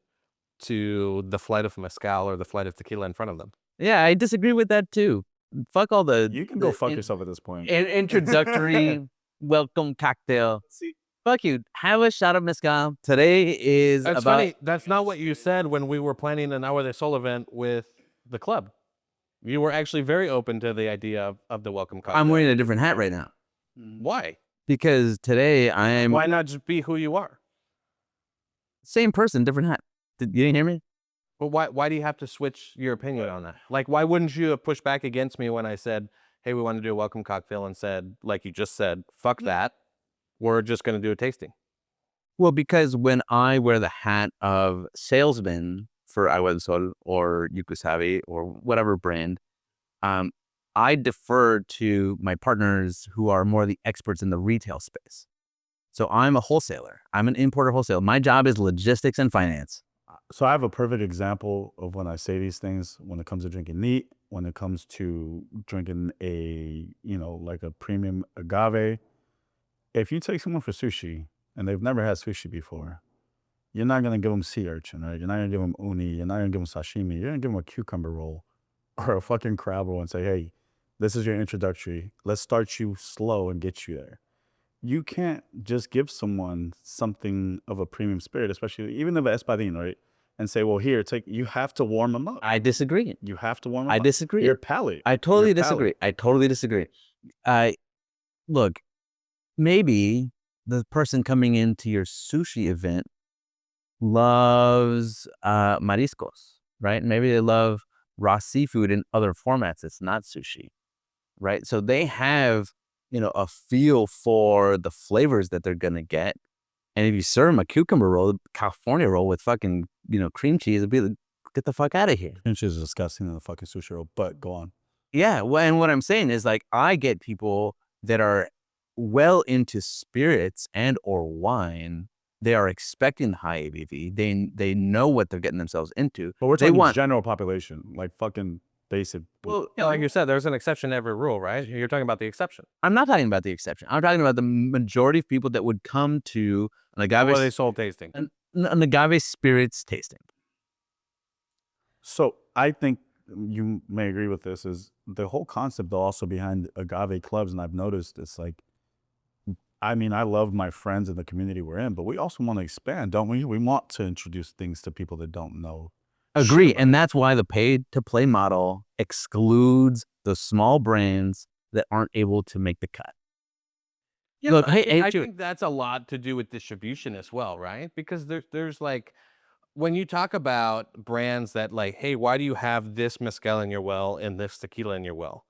to the flight of mezcal or the flight of tequila in front of them. Yeah, I disagree with that too. Fuck all the You can go fuck yourself at this point. introductory welcome cocktail. Fuck you. Have a shot of mezcal. Today is That's about funny. That's not what you said when we were planning an Agua de Sol event with the club. You were actually very open to the idea of the welcome cocktail. I'm wearing a different hat right now. Why? Because today I'm Why not just be who you are? same person, different hat. You didn't hear me? But why do you have to switch your opinion on that? Like, why wouldn't you have pushed back against me when I said, hey, we want to do a welcome cocktail, and said, like you just said, fuck that. We're just going to do a tasting. Well, because when I wear the hat of salesman for Agua del Sol or Yukusabi or whatever brand, I defer to my partners who are more the experts in the retail space. So I'm a wholesaler. I'm an importer wholesaler. My job is logistics and finance. So I have a perfect example of when I say these things when it comes to drinking neat, when it comes to drinking like a premium agave. If you take someone for sushi and they've never had sushi before, you're not going to give them sea urchin, right? You're not going to give them uni. You're not going to give them sashimi. You're going to give them a cucumber roll or a fucking crab roll and say, hey, this is your introductory. Let's start you slow and get you there. You can't just give someone something of a premium spirit, especially even if it's espadín, right? and say, well, here, take. You have to warm them up. I disagree. You have to warm them I up. disagree. Your palate. I totally Your disagree. palate. I totally disagree. Look, maybe the person coming into your sushi event loves mariscos, right? Maybe they love raw seafood in other formats. It's not sushi, right? So they have, a feel for the flavors that they're gonna get. And if you serve them a cucumber roll, California roll with fucking, cream cheese, it'd be like, get the fuck out of here. Pinch is disgusting in the fucking sushi roll, but go on. Yeah, well, and what I'm saying is like I get people that are well into spirits and or wine. They are expecting high ABV. They know what they're getting themselves into. But we're They talking want general population, like fucking basic. Well, like you said, there's an exception to every rule, right? You're talking about the exception. I'm not talking about the exception. I'm talking about the majority of people that would come to an What are they agave soul tasting? an agave spirits tasting. So I think you may agree with this, is the whole concept though also behind agave clubs, and I've noticed it's like, I mean, I love my friends in the community we're in, but we also want to expand, don't we? We want to introduce things to people that don't know. Agree, shit about and that's why the paid to play model excludes the small brands that aren't able to make the cut. Yeah, Look, but hey, I Chewy. think that's a lot to do with distribution as well, right? Because there's like, when you talk about brands that like, hey, why do you have this mezcal in your well and this tequila in your well?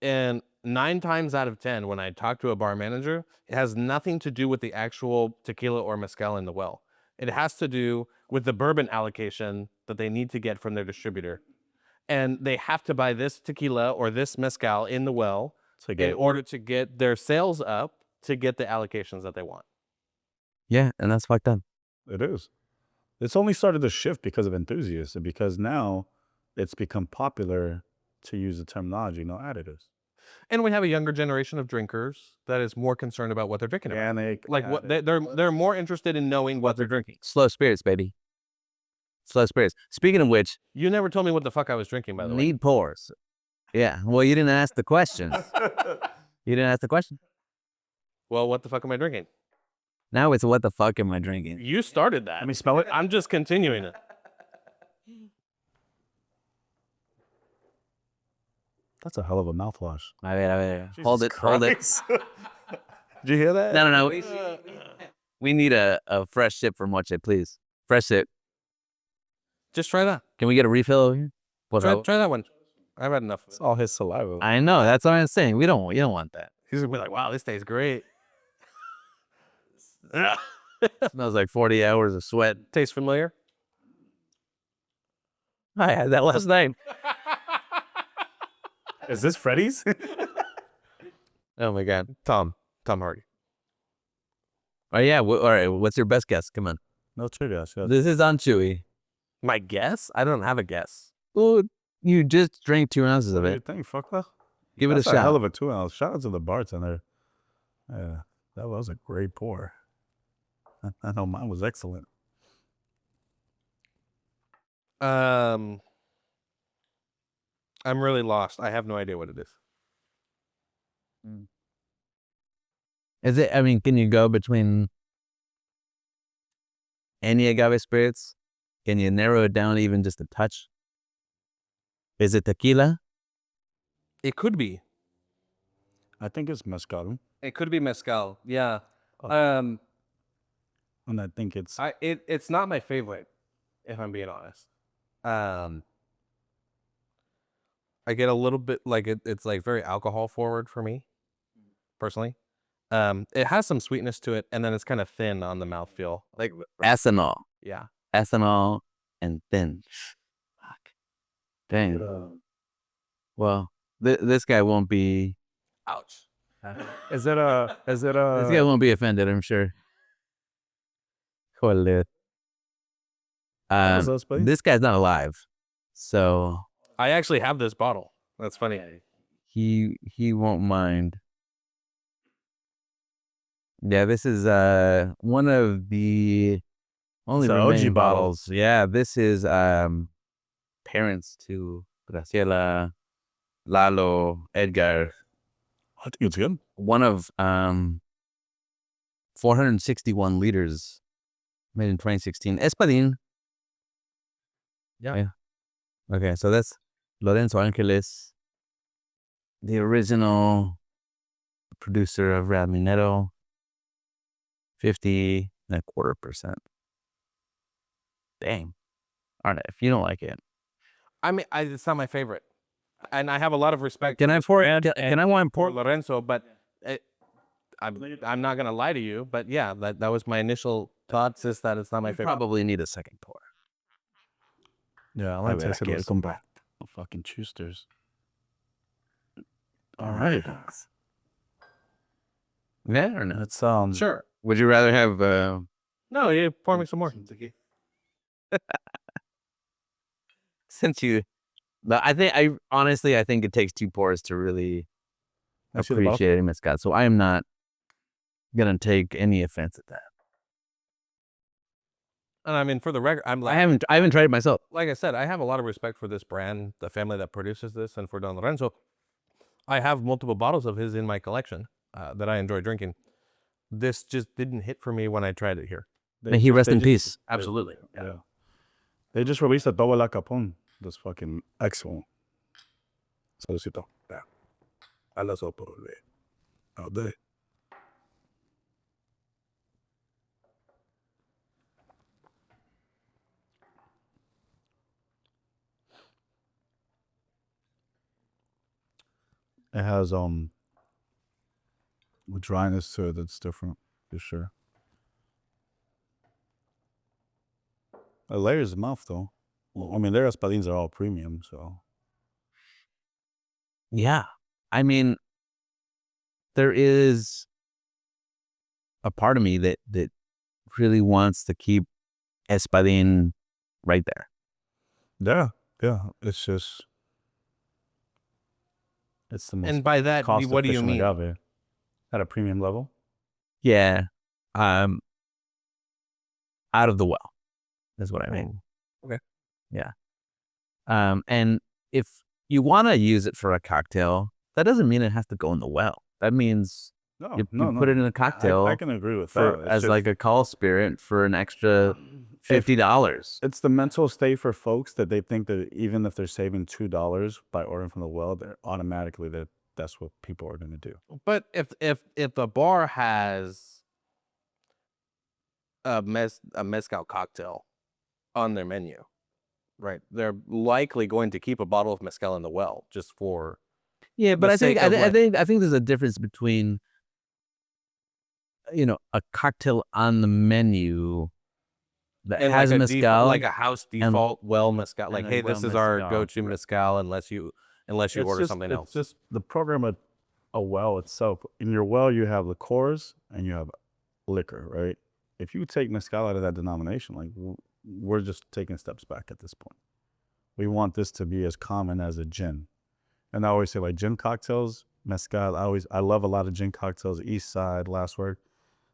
And 9 times out of 10, when I talk to a bar manager, it has nothing to do with the actual tequila or mezcal in the well. It has to do with the bourbon allocation that they need to get from their distributor. And they have to buy this tequila or this mezcal in the well in order to get their sales up to get the allocations that they want. Yeah, and that's fucked up. It is. It's only started to shift because of enthusiasts, and because now it's become popular to use the terminology, no additives. And we have a younger generation of drinkers that is more concerned about what they're drinking. Organic. Like what they're more interested in knowing what they're drinking. Slow spirits, baby. Slow spirits. Speaking of which, You never told me what the fuck I was drinking, by the way. need pours. Yeah. Well, you didn't ask the question. You didn't ask the question. Well, what the fuck am I drinking? Now it's what the fuck am I drinking? You started that. Let me smell it. I'm just continuing it. That's a hell of a mouthwash. A ver. Hold it. Hold it. Did you hear that? No. We need a fresh sip from Moche, please. Fresh sip. Just try that. Can we get a refill over here? Try that one. I've had enough. It's all his saliva. I know. That's what I'm saying. You don't want that. He's gonna be like, "Wow, this tastes great." Smells like 40 hours of sweat. Tastes familiar. I had that last night. Is this Freddy's? Oh my god, Tom Hardy. Oh yeah. All right. What's your best guess? Come on. No trivia. This is on Chewy. My guess? I don't have a guess. Well, you just drank 2 ounces of What do you it. think? Fuck that. Give it a That's shot. hell of a 2 ounce. Shout out to the bartender. Yeah, that was a great pour. I know mine was excellent. I'm really lost. I have no idea what it is. Is it? I mean, can you go between any agave spirits? Can you narrow it down even just a touch? Is it tequila? It could be. I think it's mezcal, It could be mezcal. Yeah. and I think it's It's not my favorite, if I'm being honest. I get a little bit like it's like very alcohol forward for me, personally. It has some sweetness to it, and then it's kind of thin on the mouthfeel. Like, Ethanol. yeah. Ethanol and thin. Fuck. Dang. Well, this guy won't be. Ouch. Is it a This guy won't be offended, I'm sure. Joder. was those, buddy? This guy's not alive, so I actually have this bottle. That's funny. he won't mind. Yeah, this is one of the only It's the OG remaining bottle. bottles. Yeah, this is parents to Graciela, Lalo, Edgar. I think it's good. One of 461 liters made in 2016. Espadin. Yeah. Okay, so that's Lorenzo Angeles, the original producer of Raminero, 50.25%. Dang. All right, if you don't like it. I mean, it's not my favorite, and I have a lot of respect. Can I wine for pour? Lorenzo, but I'm not gonna lie to you. But yeah, that was my initial thoughts. Is that it's not my favorite. Probably need a second pour. Yeah, I A like ver, tasting aquí those compa. fucking choosters. All right. Yeah or no? That Sure. Would you rather have No, you pour me some more. since you but I honestly I think it takes 2 pours to really I see the bottle. appreciate a mezcal. So I am not gonna take any offense at that. And I mean, for the record, I'm like, I haven't tried it myself. like I said, I have a lot of respect for this brand, the family that produces this, and for Don Lorenzo. I have multiple bottles of his in my collection that I enjoy drinking. This just didn't hit for me when I tried it here. May he rest in peace. Absolutely. Yeah. They just released a Double La Capone. That's fucking excellent. Saludcito. Yeah. A las por all day. It has a dryness to it that's different for sure. It layers the mouth though. Well, I mean, their espadines are all premium, so Yeah. I mean, there is a part of me that really wants to keep Espadín right there. yeah. It's just it's the most And by that, what do you cost-efficient mean? agave at a premium level. Yeah. Out of the well. That's what I mean. Okay. Yeah. And if you want to use it for a cocktail, that doesn't mean it has to go in the well. That means No, you no, put it in a cocktail I can agree with for that. It's as just- like a call spirit for an extra $50. It's the mental state for folks that they think that even if they're saving $2 by ordering from the well, they're automatically that's what people are going to do. But if the bar has a mezcal cocktail on their menu, right? They're likely going to keep a bottle of mezcal in the well just for Yeah, but the I think sake of I think there's a difference between a cocktail on the menu that and has like a mezcal, like a house default well mezcal. Like, and hey, a well this is our mezcal, go-to mezcal unless you order something else. It's just the program of a well itself. In your well, you have liqueurs and you have liquor, right? If you take mezcal out of that denomination, like we're just taking steps back at this point. We want this to be as common as a gin. And I always say like gin cocktails, mezcal. I love a lot of gin cocktails. East Side, Last Word.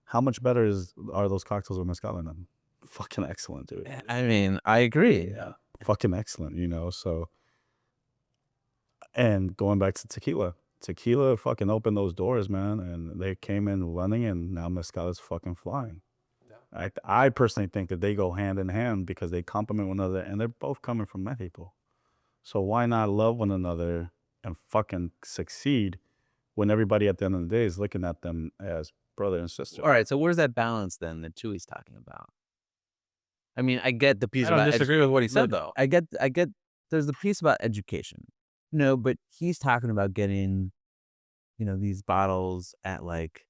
How much better are those cocktails with mezcal in them? Fucking excellent, dude. I mean, I agree. Yeah, fucking excellent. So, and going back to tequila fucking opened those doors, man, and they came in running, and now mezcal is fucking flying. Yeah. I personally think that they go hand in hand because they complement one another, and they're both coming from Mexico. So why not love one another and fucking succeed when everybody at the end of the day is looking at them as brother and sister? All right, so where's that balance then that Chewy's talking about? I mean, I get the piece I don't about disagree with what he said though. I get there's the piece about education. No, but he's talking about getting these bottles at like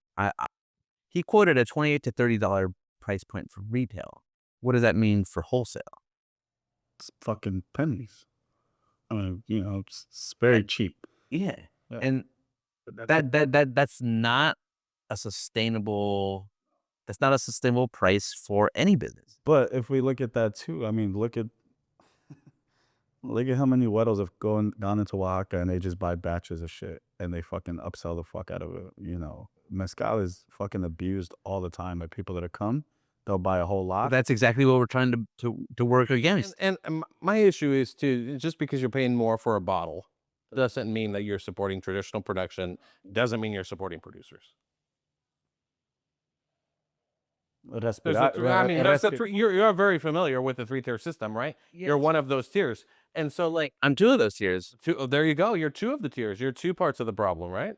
he quoted a $28 to $30 price point for retail. What does that mean for wholesale? It's fucking pennies. I mean, it's very cheap. Yeah. Yeah. And that's not a sustainable price for any business. But if we look at that too, I mean, look at how many weddles have gone into Oaxaca and they just buy batches of shit and they fucking upsell the fuck out of it. Mezcal is fucking abused all the time by people that are come. They'll buy a whole lot. That's exactly what we're trying to work against. And my issue is too, just because you're paying more for a bottle doesn't mean that you're supporting traditional production. Doesn't mean you're supporting producers. There's the three, you're very familiar with the 3-tier system, right? Yes. You're one of those tiers. And so like, I'm 2 of those tiers. there you go. You're 2 of the tiers. You're 2 parts of the problem, right?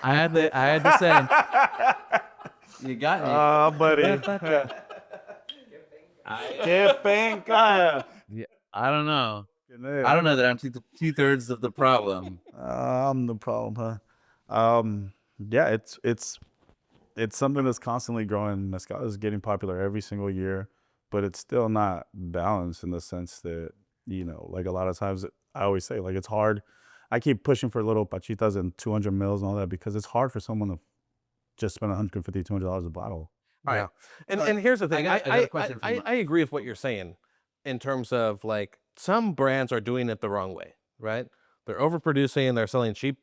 I had to say. You got me. Oh, buddy. Qué Penca. Yeah, I don't know. I don't know that I'm 2/3 of the problem. I'm the problem, huh? Yeah, it's something that's constantly growing. Mezcal is getting popular every single year, but it's still not balanced in the sense that, like a lot of times I always say, like, it's hard. I keep pushing for little pachitas and 200 mils and all that because it's hard for someone to just spend $150, $200 a bottle. All right. And here's the thing. I got a question for you. I agree with what you're saying in terms of like some brands are doing it the wrong way, right? They're overproducing, they're selling cheap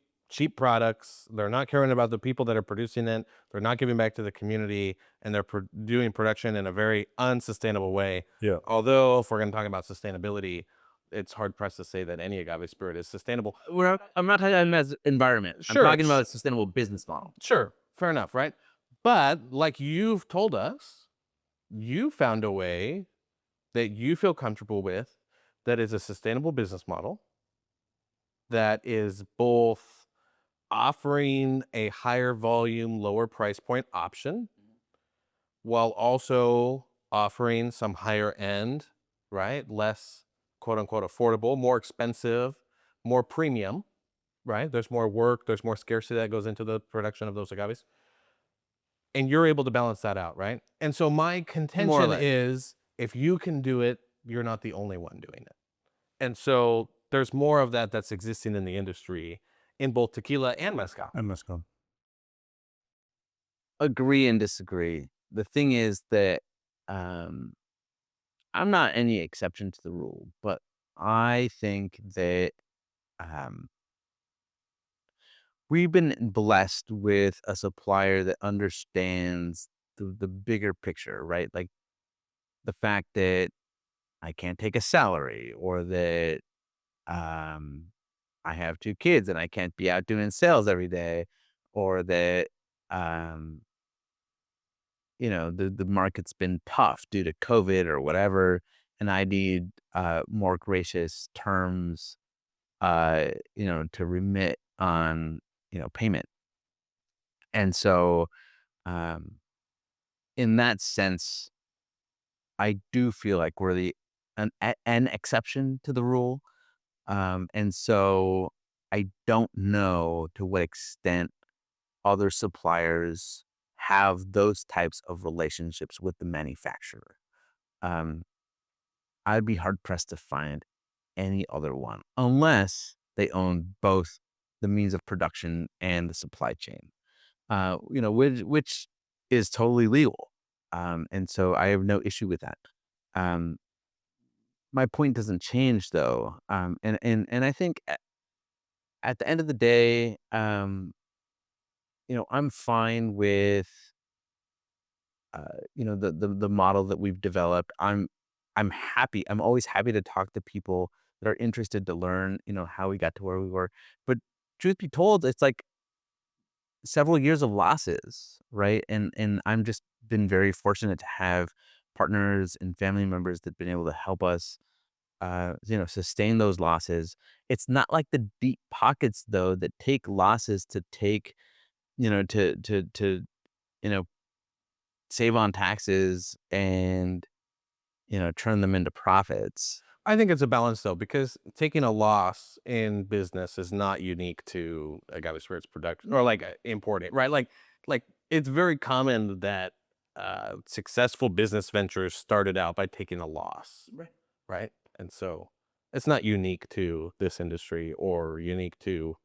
products. They're not caring about the people that are producing it. They're not giving back to the community, and they're doing production in a very unsustainable way. Yeah. Although if we're going to talk about sustainability, it's hard pressed to say that any agave spirit is sustainable. I'm not talking about environment. Sure. I'm talking about a sustainable business model. Sure, fair enough, right? But like you've told us, you found a way that you feel comfortable with that is a sustainable business model that is both offering a higher volume, lower price point option while also offering some higher end, right? Less quote unquote affordable, more expensive, more premium, right? There's more work, there's more scarcity that goes into the production of those agaves. And you're able to balance that out, right? And so my contention is if you can do it, you're not the only one doing it. And so there's more of that that's existing in the industry in both tequila and mezcal. And mezcal. Agree and disagree. The thing is that I'm not any exception to the rule, but I think that we've been blessed with a supplier that understands the bigger picture, right? Like the fact that I can't take a salary, or that I have 2 kids and I can't be out doing sales every day, or that the market's been tough due to COVID or whatever, and I need more gracious terms, to remit on payment. And so, in that sense, I do feel like we're an exception to the rule. And so I don't know to what extent other suppliers have those types of relationships with the manufacturer. I'd be hard pressed to find any other one unless they own both the means of production and the supply chain, which is totally legal. And so I have no issue with that. My point doesn't change though. And I think at the end of the day, I'm fine with, the model that we've developed. I'm happy. I'm always happy to talk to people that are interested to learn, how we got to where we were. But truth be told, it's like several years of losses, right? And I'm just been very fortunate to have partners and family members that've been able to help us, sustain those losses. It's not like the deep pockets though that take losses to take, to save on taxes and, turn them into profits. I think it's a balance though, because taking a loss in business is not unique to agave spirits production or like importing, right? Like it's very common that successful business ventures started out by taking a loss, right? And so it's not unique to this industry or unique to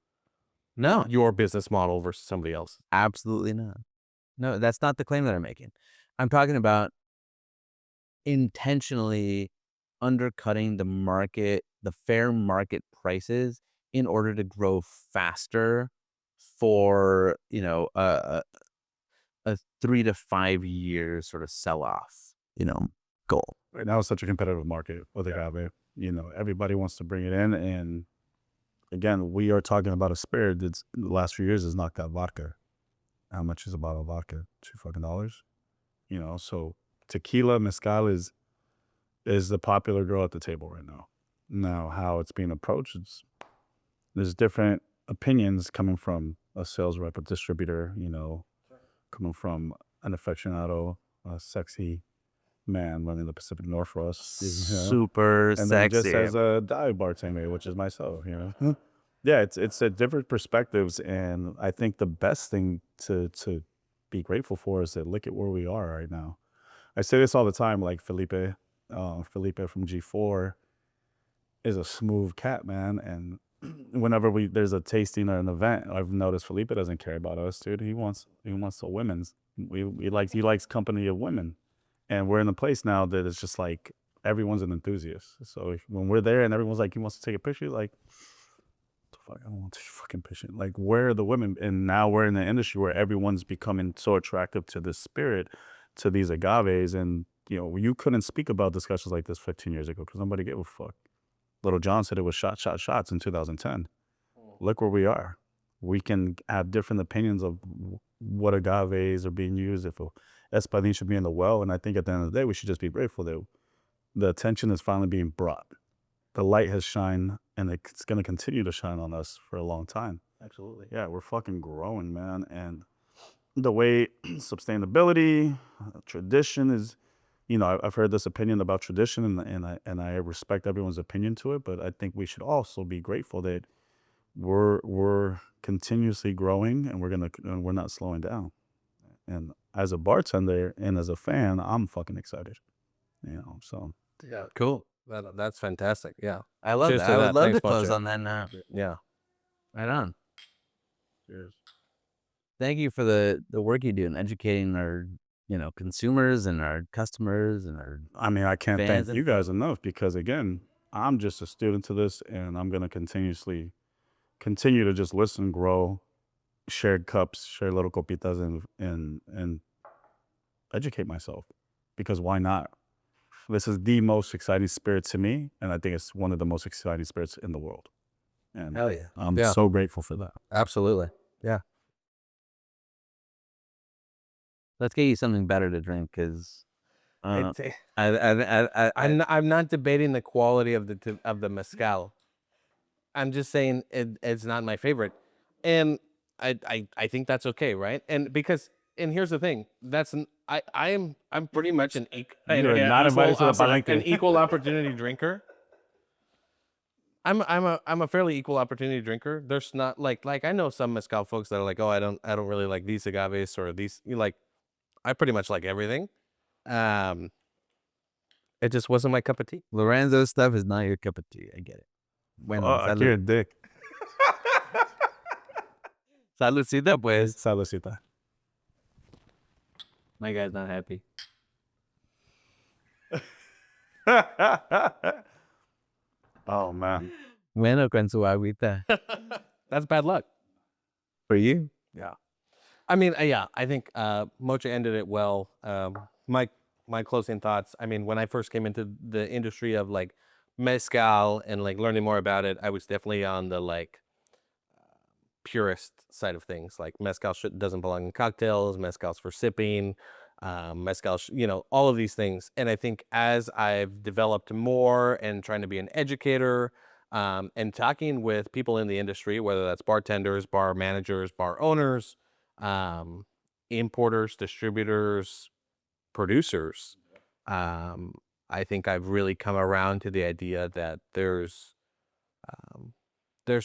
your business model versus somebody else. Absolutely not. No, that's not the claim that I'm making. I'm talking about intentionally undercutting the market, the fair market prices in order to grow faster for, a 3 to 5 year sort of sell-off, goal. Right now it's such a competitive market with agave. Everybody wants to bring it in, and again, we are talking about a spirit that's the last few years has knocked out vodka. how much is a bottle of vodka? $2 You know, so tequila, mezcal is the popular girl at the table right now. Now, how it's being approached, there's different opinions coming from a sales rep, a distributor, you know, coming from an aficionado, a sexy man running the Pacific North for us, you know? Super And then just sexy. as a dive bartender, which is myself, you know. Yeah, it's a different perspectives, and I think the best thing to be grateful for is to look at where we are right now. I say this all the time, like Felipe from G4 is a smooth cat, man, and whenever there's a tasting or an event, I've noticed Felipe doesn't care about us, dude. He wants the women's. He likes company of women, and we're in a place now that it's just like everyone's an enthusiast. So when we're there and everyone's like, he wants to take a picture, like, the fuck, I don't want to take a fucking picture. Like, where are the women? And now we're in the industry where everyone's becoming so attractive to this spirit, to these agaves, and you know, you couldn't speak about discussions like this 15 years ago because nobody gave a fuck. Little John said it was shots in 2010. Look where we are. We can have different opinions of what agaves are being used, if espadín should be in the well, and I think at the end of the day, we should just be grateful that the attention is finally being brought. The light has shined, and it's going to continue to shine on us for a long time. Absolutely. Yeah, we're fucking growing, man, and the way sustainability, tradition is, you know, I've heard this opinion about tradition, and I respect everyone's opinion to it, but I think we should also be grateful that we're continuously growing, and we're not slowing down. And as a bartender and as a fan, I'm fucking excited. You know, so Yeah. Cool. That's fantastic. Yeah. I love Cheers that. to I that. would love Thanks, to close Moche. on that now. Yeah. Right on. cheers. Thank you for the work you do in educating our, you know, consumers and our customers and our I mean, I can't fans thank and you guys enough because again, I'm just a student to this, and I'm gonna continue to just listen, grow, share cups, share little copitas, and educate myself. Because why not? This is the most exciting spirit to me, and I think it's one of the most exciting spirits in the world. And Hell yeah. I'm Yeah. so grateful for that. Absolutely. Yeah. Let's get you something better to drink because It's- I I'm not debating the quality of the mezcal. I'm just saying it's not my favorite, and I think that's okay, right? And because here's the thing, I'm pretty much an You're not invited to the palenque. an equal opportunity drinker. I'm a fairly equal opportunity drinker. There's not like I know some mezcal folks that are like, oh, I don't really like these agaves or these, like, I pretty much like everything. It just wasn't my cup of tea. Lorenzo stuff is not your cup of tea. I get it. Bueno, Fuck, you're a dick. saludcita, pues. Saludcita. My guy's not happy. Oh man. Bueno, con su agüita. That's bad luck. For you? Yeah. I mean, yeah, I think Moche ended it well. My closing thoughts. I mean, when I first came into the industry of like mezcal and like learning more about it, I was definitely on the like purist side of things. Like mezcal doesn't belong in cocktails. Mezcal's for sipping. Mezcal, you know, all of these things. And I think as I've developed more and trying to be an educator, and talking with people in the industry, whether that's bartenders, bar managers, bar owners, importers, distributors, producers, I think I've really come around to the idea that there's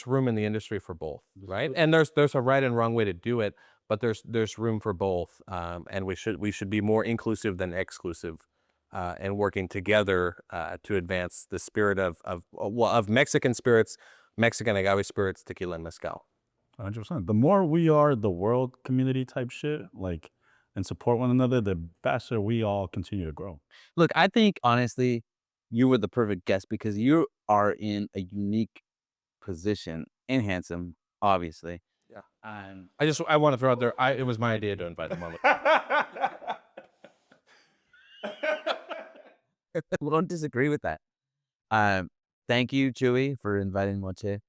room in the industry for both, right? And there's a right and wrong way to do it, but there's room for both, and we should be more inclusive than exclusive, and working together to advance the spirit of Mexican spirits, Mexican agave spirits, tequila and mezcal. 100%. The more we are the world community type shit, like, and support one another, the faster we all continue to grow. Look, I think honestly, you were the perfect guest because you are in a unique position and handsome, obviously. Yeah. And I want to throw out there, it was my idea to invite them on. won't disagree with that. Thank you, Chuey, for inviting Moche.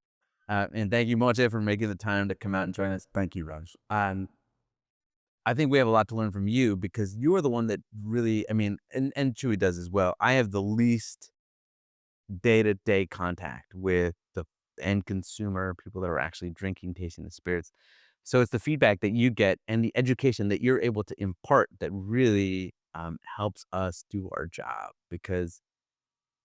And thank you, Moche, for making the time to come out and join us. Thank you, Raj. I think we have a lot to learn from you because you are the one that really, I mean, and Chewy does as well. I have the least day-to-day contact with the end consumer, people that are actually drinking, tasting the spirits. So it's the feedback that you get and the education that you're able to impart that really helps us do our job because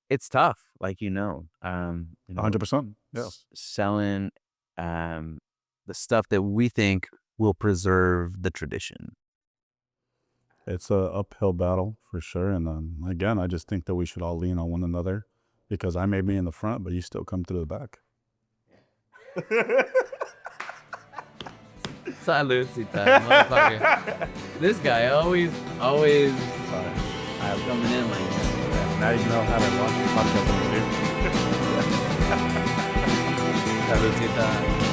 it's tough, like you know, 100%. Yes. selling the stuff that we think will preserve the tradition. It's a uphill battle for sure. And again, I just think that we should all lean on one another because I may be in the front, but you still come through the back. Saludcita, motherfucker. This guy always coming in like that. Now you know how to watch the podcast. Saludcita.